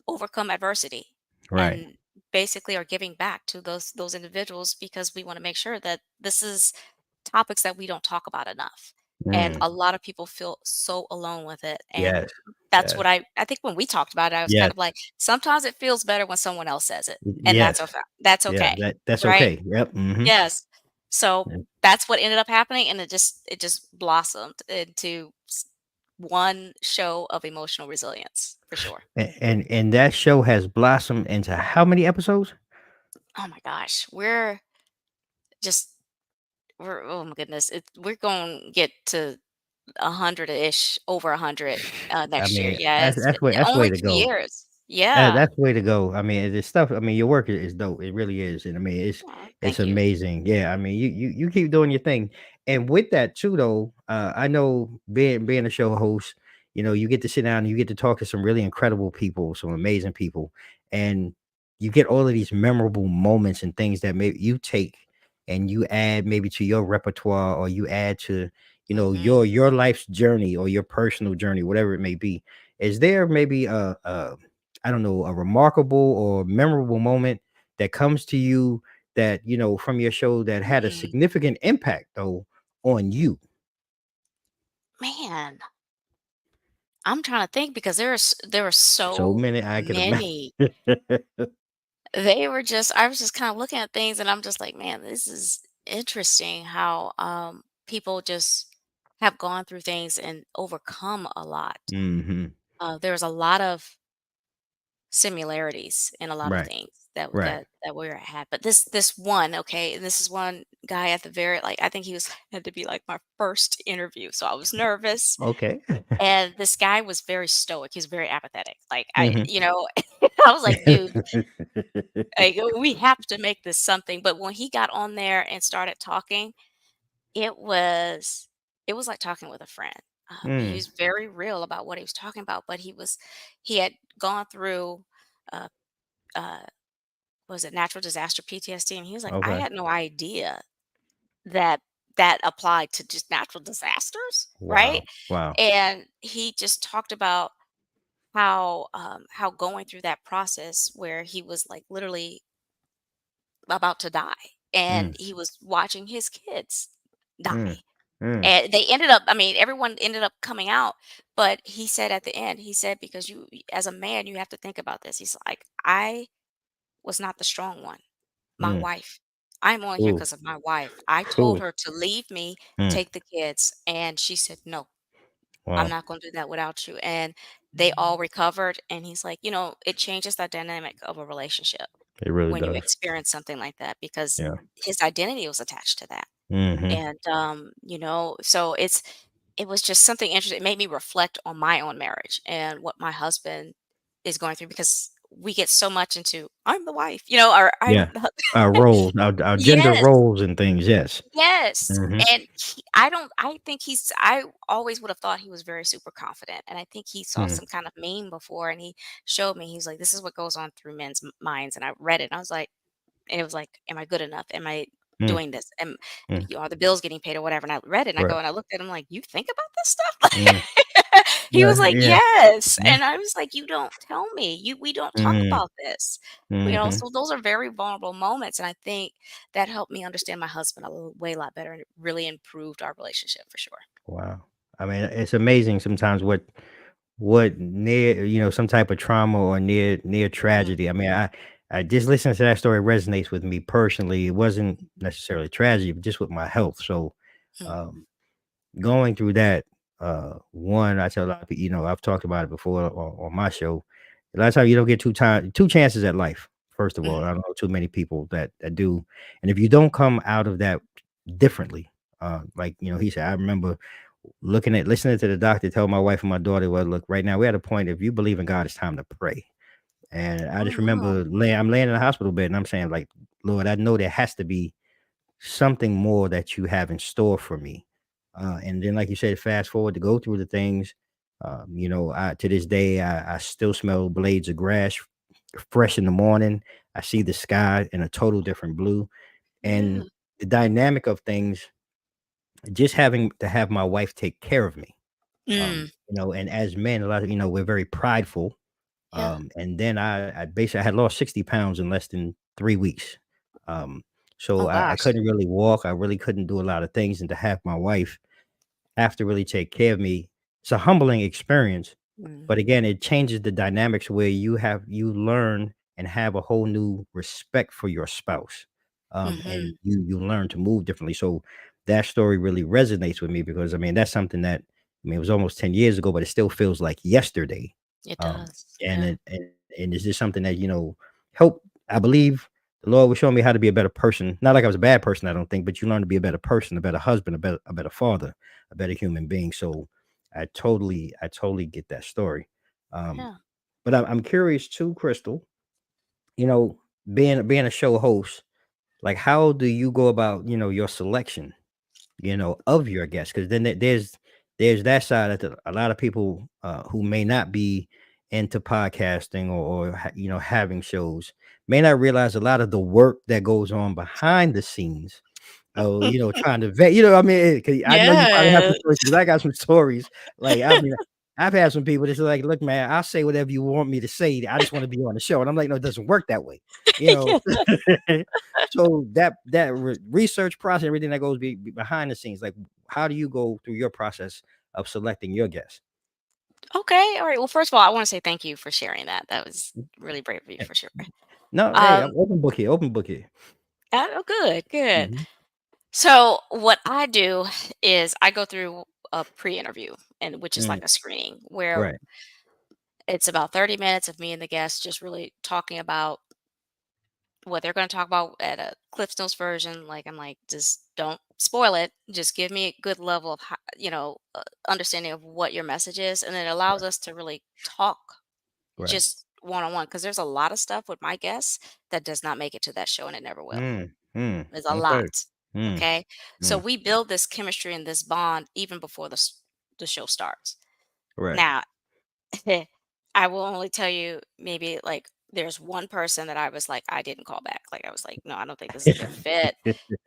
overcome adversity Right. and basically are giving back to those individuals because we wanna make sure that this is topics that we don't talk about enough, and Mm. a lot of people feel so alone with it, and Yes. that's Yes. what I think when we talked about it, I was kind Yes. of like, sometimes it feels better when someone else says it, and Yes. that's Yeah, okay, that's right? okay. Yep, mhm. Yes. So, And that's what ended up happening, and it just blossomed into one show of emotional resilience, for sure. and that show has blossomed into how many episodes? Oh my gosh, just we're oh my goodness, we're gonna get to 100-ish, over 100, I next year. mean, Yeah, that's way only to 2 go. years. Yeah. That's the way to go. I mean, the stuff I mean, your work is dope. It really is, and I mean, Aw, it's thank you. amazing. Yeah, I mean, you keep doing your thing, and with that too, though, I know being a show host, you get to sit down and you get to talk to some really incredible people, some amazing people, and you get all of these memorable moments and things that maybe you take and you add maybe to your repertoire or you add to Mhm. your life's journey or your personal journey, whatever it may be. Is there maybe a I don't know, a remarkable or memorable moment that comes to you that, from your show that had a Mm, significant impact though on you? man. I'm trying to think because there were So so many I could imagine. many. They were just I was just kind of looking at things and I'm just like, man, this is interesting how people just have gone through things and overcome a lot. Mhm. There's a lot of similarities in a lot of Right, things that right. that we had. But this one, okay, and this is one guy at the very like I think he was had to be like my first interview. So I was nervous. Okay. And this guy was very stoic. He was very apathetic. Like Mhm. I was like, dude, like, we have to make this something. But when he got on there and started talking, it was it was like talking with a friend. He Mm, was very real about what he was talking about, but he had gone through uh, uh, was it natural disaster PTSD, and he was like, I okay. had no idea that that applied to just natural disasters, right? Wow, wow. And he just talked about how going through that process where he was like literally about to die Mm, and he was watching his kids mm, die. mm, And they ended up, I mean, everyone ended up coming out, but he said at the end, he said, because as a man, you have to think about this. He's like, I was not the strong one. My mm. wife. I'm on here Ooh, because of my wife. I told ooh, her to leave me, mm. take the kids. And she said, no, I'm Wow. not going to do that without you. And they all recovered. And he's like, it changes the dynamic of a relationship It really when you does. experience something like that because Yeah. his identity was attached to that. Mhm. And so it was just something interesting. It made me reflect on my own marriage and what my husband is going through because we get so much into I'm the wife, or I'm Yeah. the Our roles, our gender yes. roles and things, yes. Yes, Mhm, and I think I always would have thought he was very super confident, and I think he saw mm, some kind of meme before, and he showed me, he's like, "This is what goes on through men's minds," and I read it, and I was like and it was like, "Am I good enough? Am I mm, doing this? mm. Are the bills getting paid or whatever?" And I read it, and I Right. go and I looked at him like, "You think about this stuff?" Mm. He Yeah, was like, yeah, "Yes," yeah. and I was like, "You don't tell me. We don't talk Mm, about this." mhm. So those are very vulnerable moments, and I think that helped me understand my husband way lot better, and it really improved our relationship for sure. Wow. I mean, it's amazing sometimes what near, some type of trauma or near Mm, tragedy. I mean, I just listening to that story resonates with me personally. It wasn't necessarily tragedy, but just with my health. So, mm, um, going through that, one, I tell a lot of people, I've talked about it before on my show. A lot of times you don't get two chances at life. First of all, mhm, I don't know too many people that do. And if you don't come out of that differently, like he said, I remember listening to the doctor tell my wife and my daughter, well, look, right now we're at a point. If you believe in God, it's time to pray. And I oh, just wow. remember I'm laying in the hospital bed and I'm saying, like, Lord, I know there has to be something more that you have in store for me. And then, like you said, fast forward to go through the things. To this day, I still smell blades of grass fresh in the morning. I see the sky in a total different blue. Yeah. And the dynamic of things, just having to have my wife take care of me. Mm, And as men, a lot of, we're very prideful. yeah. And then I basically I had lost 60 pounds in less than 3 weeks. Um, so Oh I gosh. couldn't really walk. I really couldn't do a lot of things. And to have my wife have to really take care of me, it's a humbling experience. Mm, But again, it changes the dynamics where you learn and have a whole new respect for your spouse. And mhm. you learn to move differently. So that story really resonates with me because I mean that's something that it was almost 10 years ago, but it still feels like yesterday. It Um, does. and Yeah. it and is this something that, help I believe the Lord was showing me how to be a better person. Not like I was a bad person, I don't think, but you learn to be a better person, a better husband, a better father, a better human being. So I totally get that story. Um, Yeah. but I'm curious too, Crystal, you know, being a show host, like how do you go about, your selection, of your guests? Because then there's that side that a lot of people who may not be into podcasting or having shows may not realize a lot of the work that goes on behind the scenes. Oh, trying to vet, I mean, 'cause I know you probably have Yeah. some stories because I got some stories. Like, I mean, I've had some people that's like, "Look, man, I'll say whatever you want me to say. I just wanna be on the show." And I'm like, "No, it doesn't work that way." You know? Yeah. So that research process, everything that goes behind the scenes, like, how do you go through your process of selecting your guests? Okay, all right. Well, first of all, I want to say thank you for sharing that. That was really brave of you Eh, for sure. no, hey, Um, I'm open book here, open book here. oh, good, good. Mhm. So what I do is I go through a pre-interview, and which is Mm, like a screening where right, it's about 30 minutes of me and the guest just really talking about what they're going to talk about at a Cliff Notes version. Like, I'm like, just don't spoil it. Just give me a good level of, understanding of what your message is. And it allows right, us to really talk right. just one on one. Cause there's a lot of stuff with my guests that does not make it to that show and it never will. There's a Okay. lot. Mm, Okay. So mm, we build this chemistry and this bond even before the show starts. right. Now, I will only tell you maybe like there's one person that I was like, I didn't call back. Like I was like, no, I don't think this is a good fit.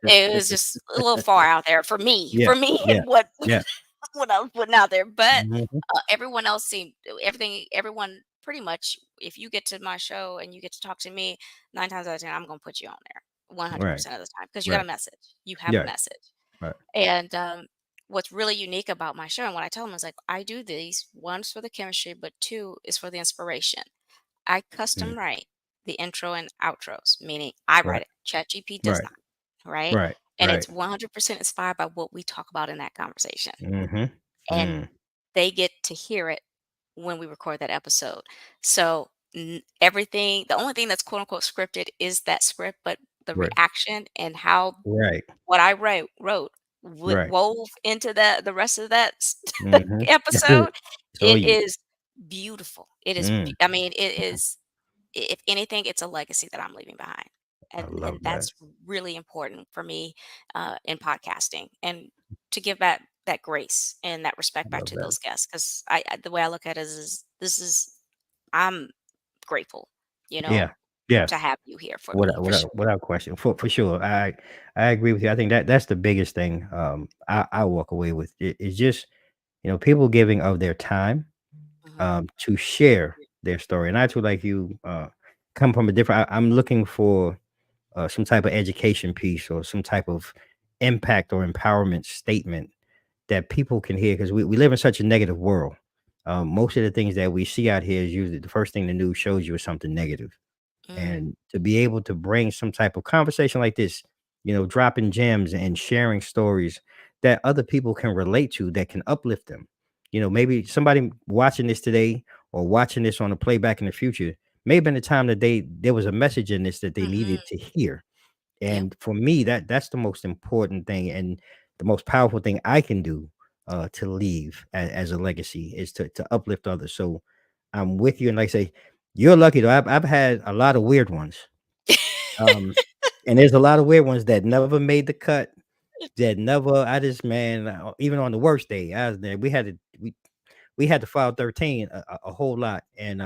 It was just a little far out there for me, Yeah, for me yeah, and what yeah. what I was putting out there. But Mhm. everyone else seemed everyone pretty much. If you get to my show and you get to talk to me, 9 times out of 10, I'm gonna put you on there Right, 100% of the time because you got a right. message. You have a Yeah, message. right. And what's really unique about my show and what I tell them is like I do these one's for the chemistry, but two is for the inspiration. I Mm, custom write the intro and outros, meaning I write right, it. ChatGPT does right, not, right? right, And right. it's 100% inspired by what we talk about in that conversation. Mhm. And Mm, they get to hear it when we record that episode. So everything, the only thing that's quote unquote scripted is that script, but the right, reaction and how right, what I wrote right. wove into the rest of that Mhm. episode, It's all it you. is beautiful. It is, Mm, I mean, it is. If anything, it's a legacy that I'm leaving behind, I and love that. that's really important for me in podcasting, and to give that grace and that respect I back love to that. those guests. Because the way I look at it is this is I'm grateful, you know, Yeah, yeah. to have you here for me for sure. Without question, for sure. I agree with you. I think that's the biggest thing, I walk away with. It's just, people giving of their time, Hmm. to share their story, and I too, like you, come from a different I'm looking for, some type of education piece or some type of impact or empowerment statement that people can hear because we live in such a negative world. Most of the things that we see out here is usually the first thing the news shows you is something negative. Mm, And to be able to bring some type of conversation like this, dropping gems and sharing stories that other people can relate to, that can uplift them. Maybe somebody watching this today or watching this on a playback in the future, may have been the time that there was a message in this that they needed hmm. to hear. Yep. And for me, that's the most important thing and the most powerful thing I can do, to leave as a legacy is to uplift others. So I'm with you, and like I say, you're lucky though. I've had a lot of weird ones, um, and there's a lot of weird ones that never made the cut. That never. I just man, even on the worst day, I was there. We had to file 13 a whole lot, and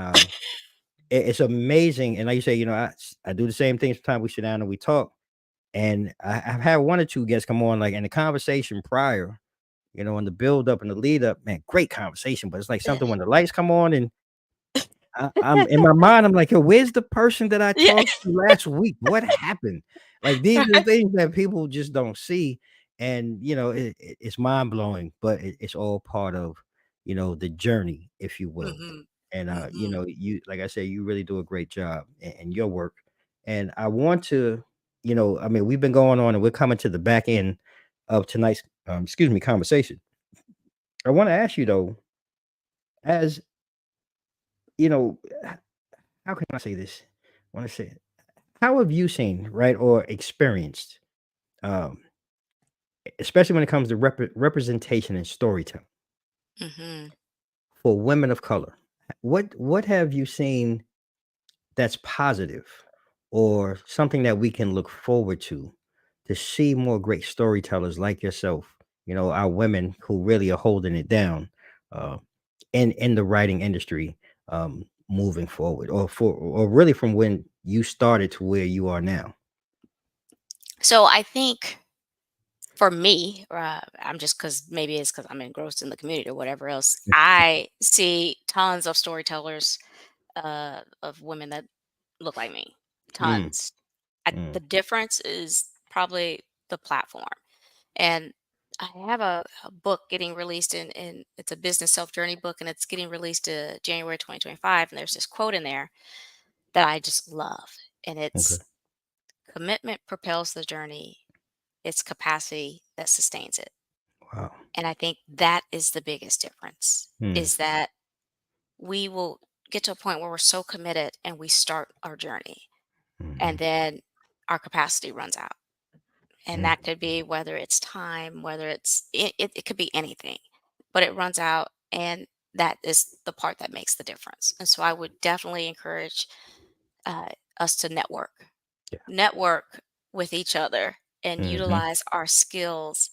it's amazing. And like you say, I do the same thing. Sometimes we sit down and we talk and I've had one or two guests come on, like, in the conversation prior, in the build up and the lead up, man, great conversation, but it's like something when the lights come on and I'm in my mind, I'm like, "Yo, where's the person that I Yeah. talked to last week? What happened?" Like, these are the things that people just don't see, and, it's mind blowing, but it's all part of, the journey, if you will. Hmm. And, Hmm. you like I said, you really do a great job in your work. And I want to, I mean, we've been going on and we're coming to the back end of tonight's, conversation. I want to ask you though, as you know, how can I say this? I want to say, how have you seen, right, or experienced, um, especially when it comes to representation and storytelling Hmm. for women of color? What have you seen that's positive or something that we can look forward to see more great storytellers like yourself, our women who really are holding it down, uh, in the writing industry, moving forward, or really from when you started to where you are now. So I think for me, I'm just because maybe it's because I'm engrossed in the community or whatever else. I see tons of storytellers of women that look like me, Mm, tons. The mm, difference is probably the platform, and I have a book getting released in it's a business self journey book, and it's getting released January 2025. And there's this quote in there that I just love. And Okay. it's commitment propels the journey, it's capacity that sustains it. Wow. And I think that is the biggest difference Mm, is that we will get to a point where we're so committed and we start our journey, and mhm, then our capacity runs out. And mm, that could be whether it's time, whether it could be anything, but it runs out, and that is the part that makes the difference. And so I would definitely encourage uh, us to yeah. network with each other and Mhm, utilize our skills.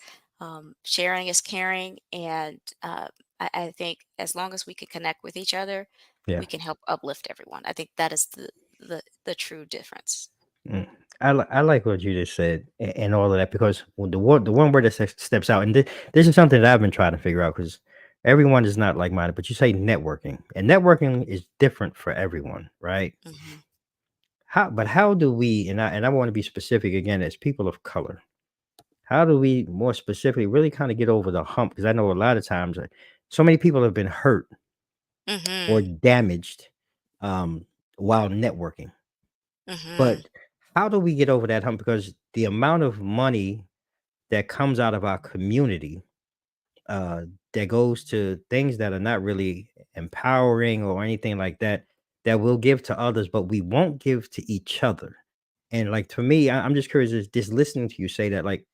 Sharing is caring, and I think as long as we can connect with each other, yeah. we can help uplift everyone. I think that is the true difference. Mm. I like what you just said and all of that because the one word that steps out, and this is something that I've been trying to figure out because everyone is not like minded. But you say networking, and networking is different for everyone, right? Hmm. How do we? And I want to be specific again as people of color. How do we more specifically really kind of get over the hump? Because I know a lot of times, so many people have been hurt or Hmm. damaged um, while networking. Hmm. But how do we get over that hump? Because the amount of money that comes out of our community uh, that goes to things that are not really empowering or anything like that, that we'll give to others, but we won't give to each other. And like to me, I'm just curious, just listening to you say that, like,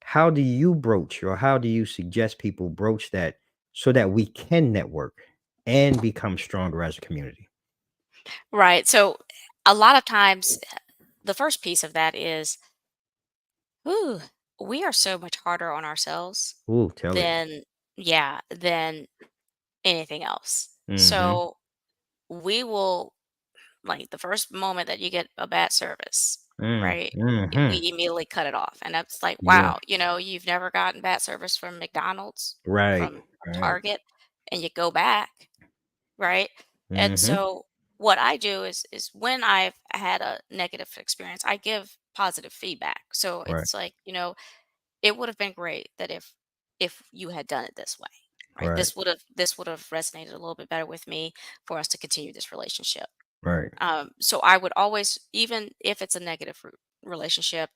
how do you broach or how do you suggest people broach that so that we can network and become stronger as a community? Right. So a lot of times, the first piece of that is, ooh, we are so much harder on ourselves Ooh, tell it. than, yeah, than anything else. Mm-hmm. So we will, like, the first moment that you get a bad service, right? Mm-hmm. We immediately cut it off. And that's like, Yeah. wow, you've never gotten bad service from McDonald's, Right. from Right. Target, and you go back, right? And Mm-hmm. so what I do is when I've had a negative experience, I give positive feedback. So Right. it's like, it would have been great that if you had done it this way, right? Right. This would have resonated a little bit better with me for us to continue this relationship. Right. So I would always, even if it's a negative relationship,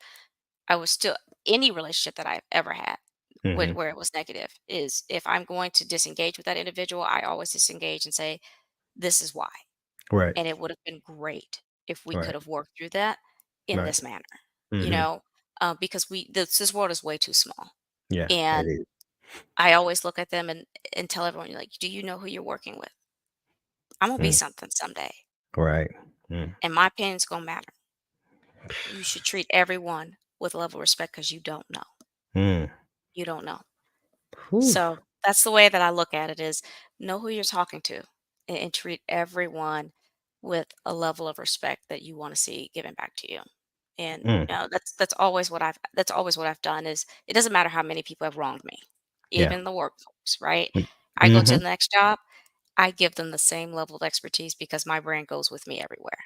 I was still, any relationship that I've ever had Mm-hmm. where it was negative, is if I'm going to disengage with that individual, I always disengage and say, this is why. Right. And it would have been great if we could Right. have worked through that in Right. this manner, you Mm-hmm. know, because this world is way too small. Yeah, it And is. I always look at them and tell everyone, like, do you know who you're working with? I'm gonna be Mm. something someday, Right. Mm. and my opinion's gonna matter. You should treat everyone with a level of respect because you don't know. Mm. You don't know. Whew. So that's the way that I look at it, is know who you're talking to, and treat everyone with a level of respect that you want to see given back to you. And Mm. that's always what I've done. Is it doesn't matter how many people have wronged me, Yeah. even in the workforce, right? Mm. I go to Mhm. the next job, I give them the same level of expertise because my brand goes with me everywhere.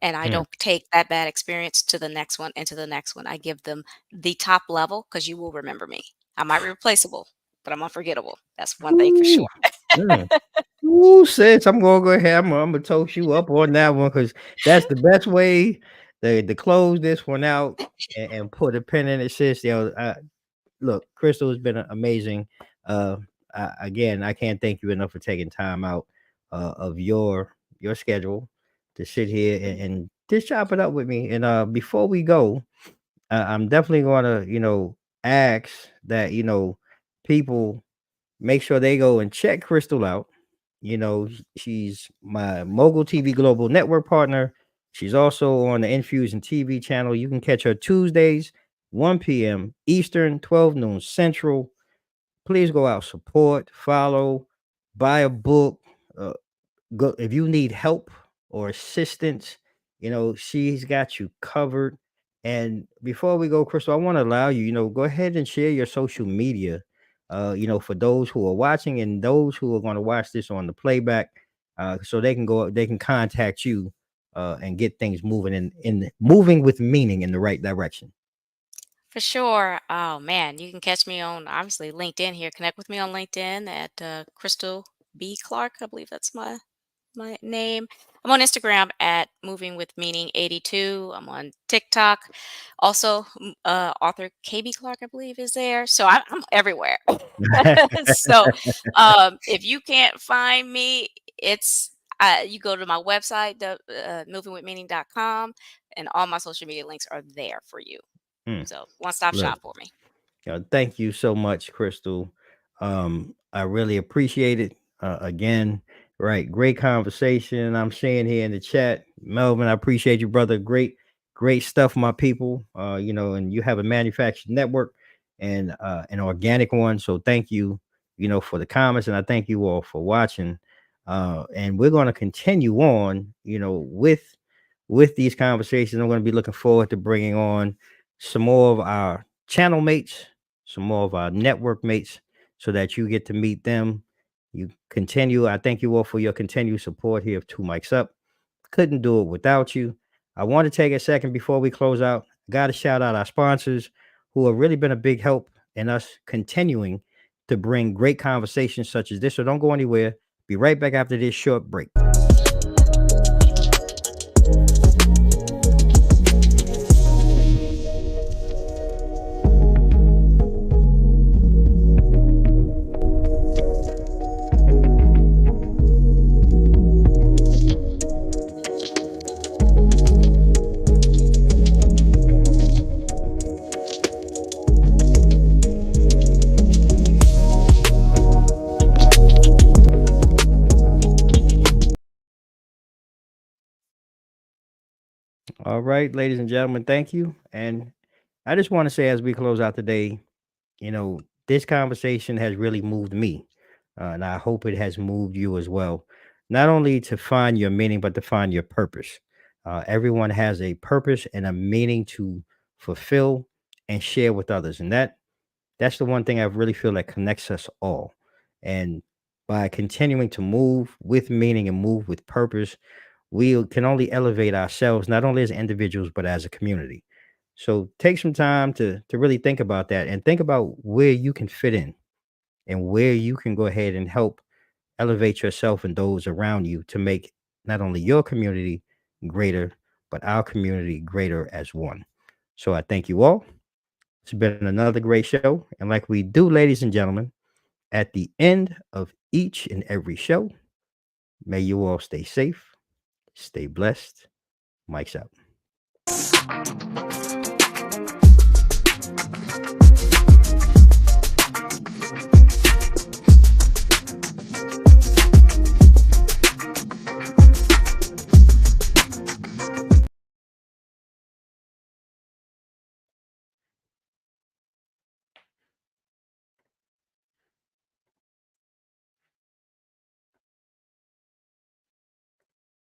And I Mm. don't take that bad experience to the next one and to the next one. I give them the top level because you will remember me. I might be replaceable, but I'm unforgettable. That's one thing for Ooh. sure. Mm. Ooh, sis, I'm gonna go ahead. I'm gonna toast you up on that one because that's the best way to close this one out and put a pin in it, sis. Look, Crystal has been amazing. Uh, again, I can't thank you enough for taking time out of your schedule to sit here and just chop it up with me. And before we go, I'm definitely going to, ask that, people make sure they go and check Crystal out. She's my Mogul TV Global Network partner. She's also on the Infusion TV channel. You can catch her Tuesdays, 1 p.m. Eastern, 12 noon Central. Please go out, support, follow, buy a book. Uh, Go if you need help or assistance, she's got you covered. And before we go, Crystal, I want to allow you, go ahead and share your social media. For those who are watching and those who are going to watch this on the playback, so they can contact you, and get things moving moving with meaning in the right direction. For sure. Oh man, you can catch me on obviously LinkedIn here. Connect with me on LinkedIn at Krystal B Clark. I believe that's my name. I'm on Instagram at Moving with Meaning 82. I'm on TikTok. Also, author KB Clark, I believe, is there. So I'm everywhere. So if you can't find me, it's you go to my website, movingwithmeaning.com, and all my social media links are there for you. Hmm. So one stop Look. shop for me. Thank you so much, Crystal. I really appreciate it. Again, right? Great conversation. I'm seeing here in the chat, Melvin. I appreciate you, brother. Great stuff, my people. And you have a manufactured network and an organic one. So thank you, for the comments, and I thank you all for watching. And we're going to continue on, with these conversations. I'm going to be looking forward to bringing on some more of our channel mates, some more of our network mates, so that you get to meet them. You continue. I thank you all for your continued support here of Two Mics Up. Couldn't do it without you. I want to take a second before we close out. Got to shout out our sponsors who have really been a big help in us continuing to bring great conversations such as this. So don't go anywhere. Be right back after this short break. All right, ladies and gentlemen, thank you. And I just want to say as we close out today, this conversation has really moved me. And I hope it has moved you as well. Not only to find your meaning, but to find your purpose. Everyone has a purpose and a meaning to fulfill and share with others. And that's the one thing I really feel that connects us all. And by continuing to move with meaning and move with purpose, we can only elevate ourselves, not only as individuals, but as a community. So take some time to really think about that and think about where you can fit in and where you can go ahead and help elevate yourself and those around you to make not only your community greater, but our community greater as one. So I thank you all. It's been another great show. And like we do, ladies and gentlemen, at the end of each and every show, may you all stay safe, stay blessed. Mike's out.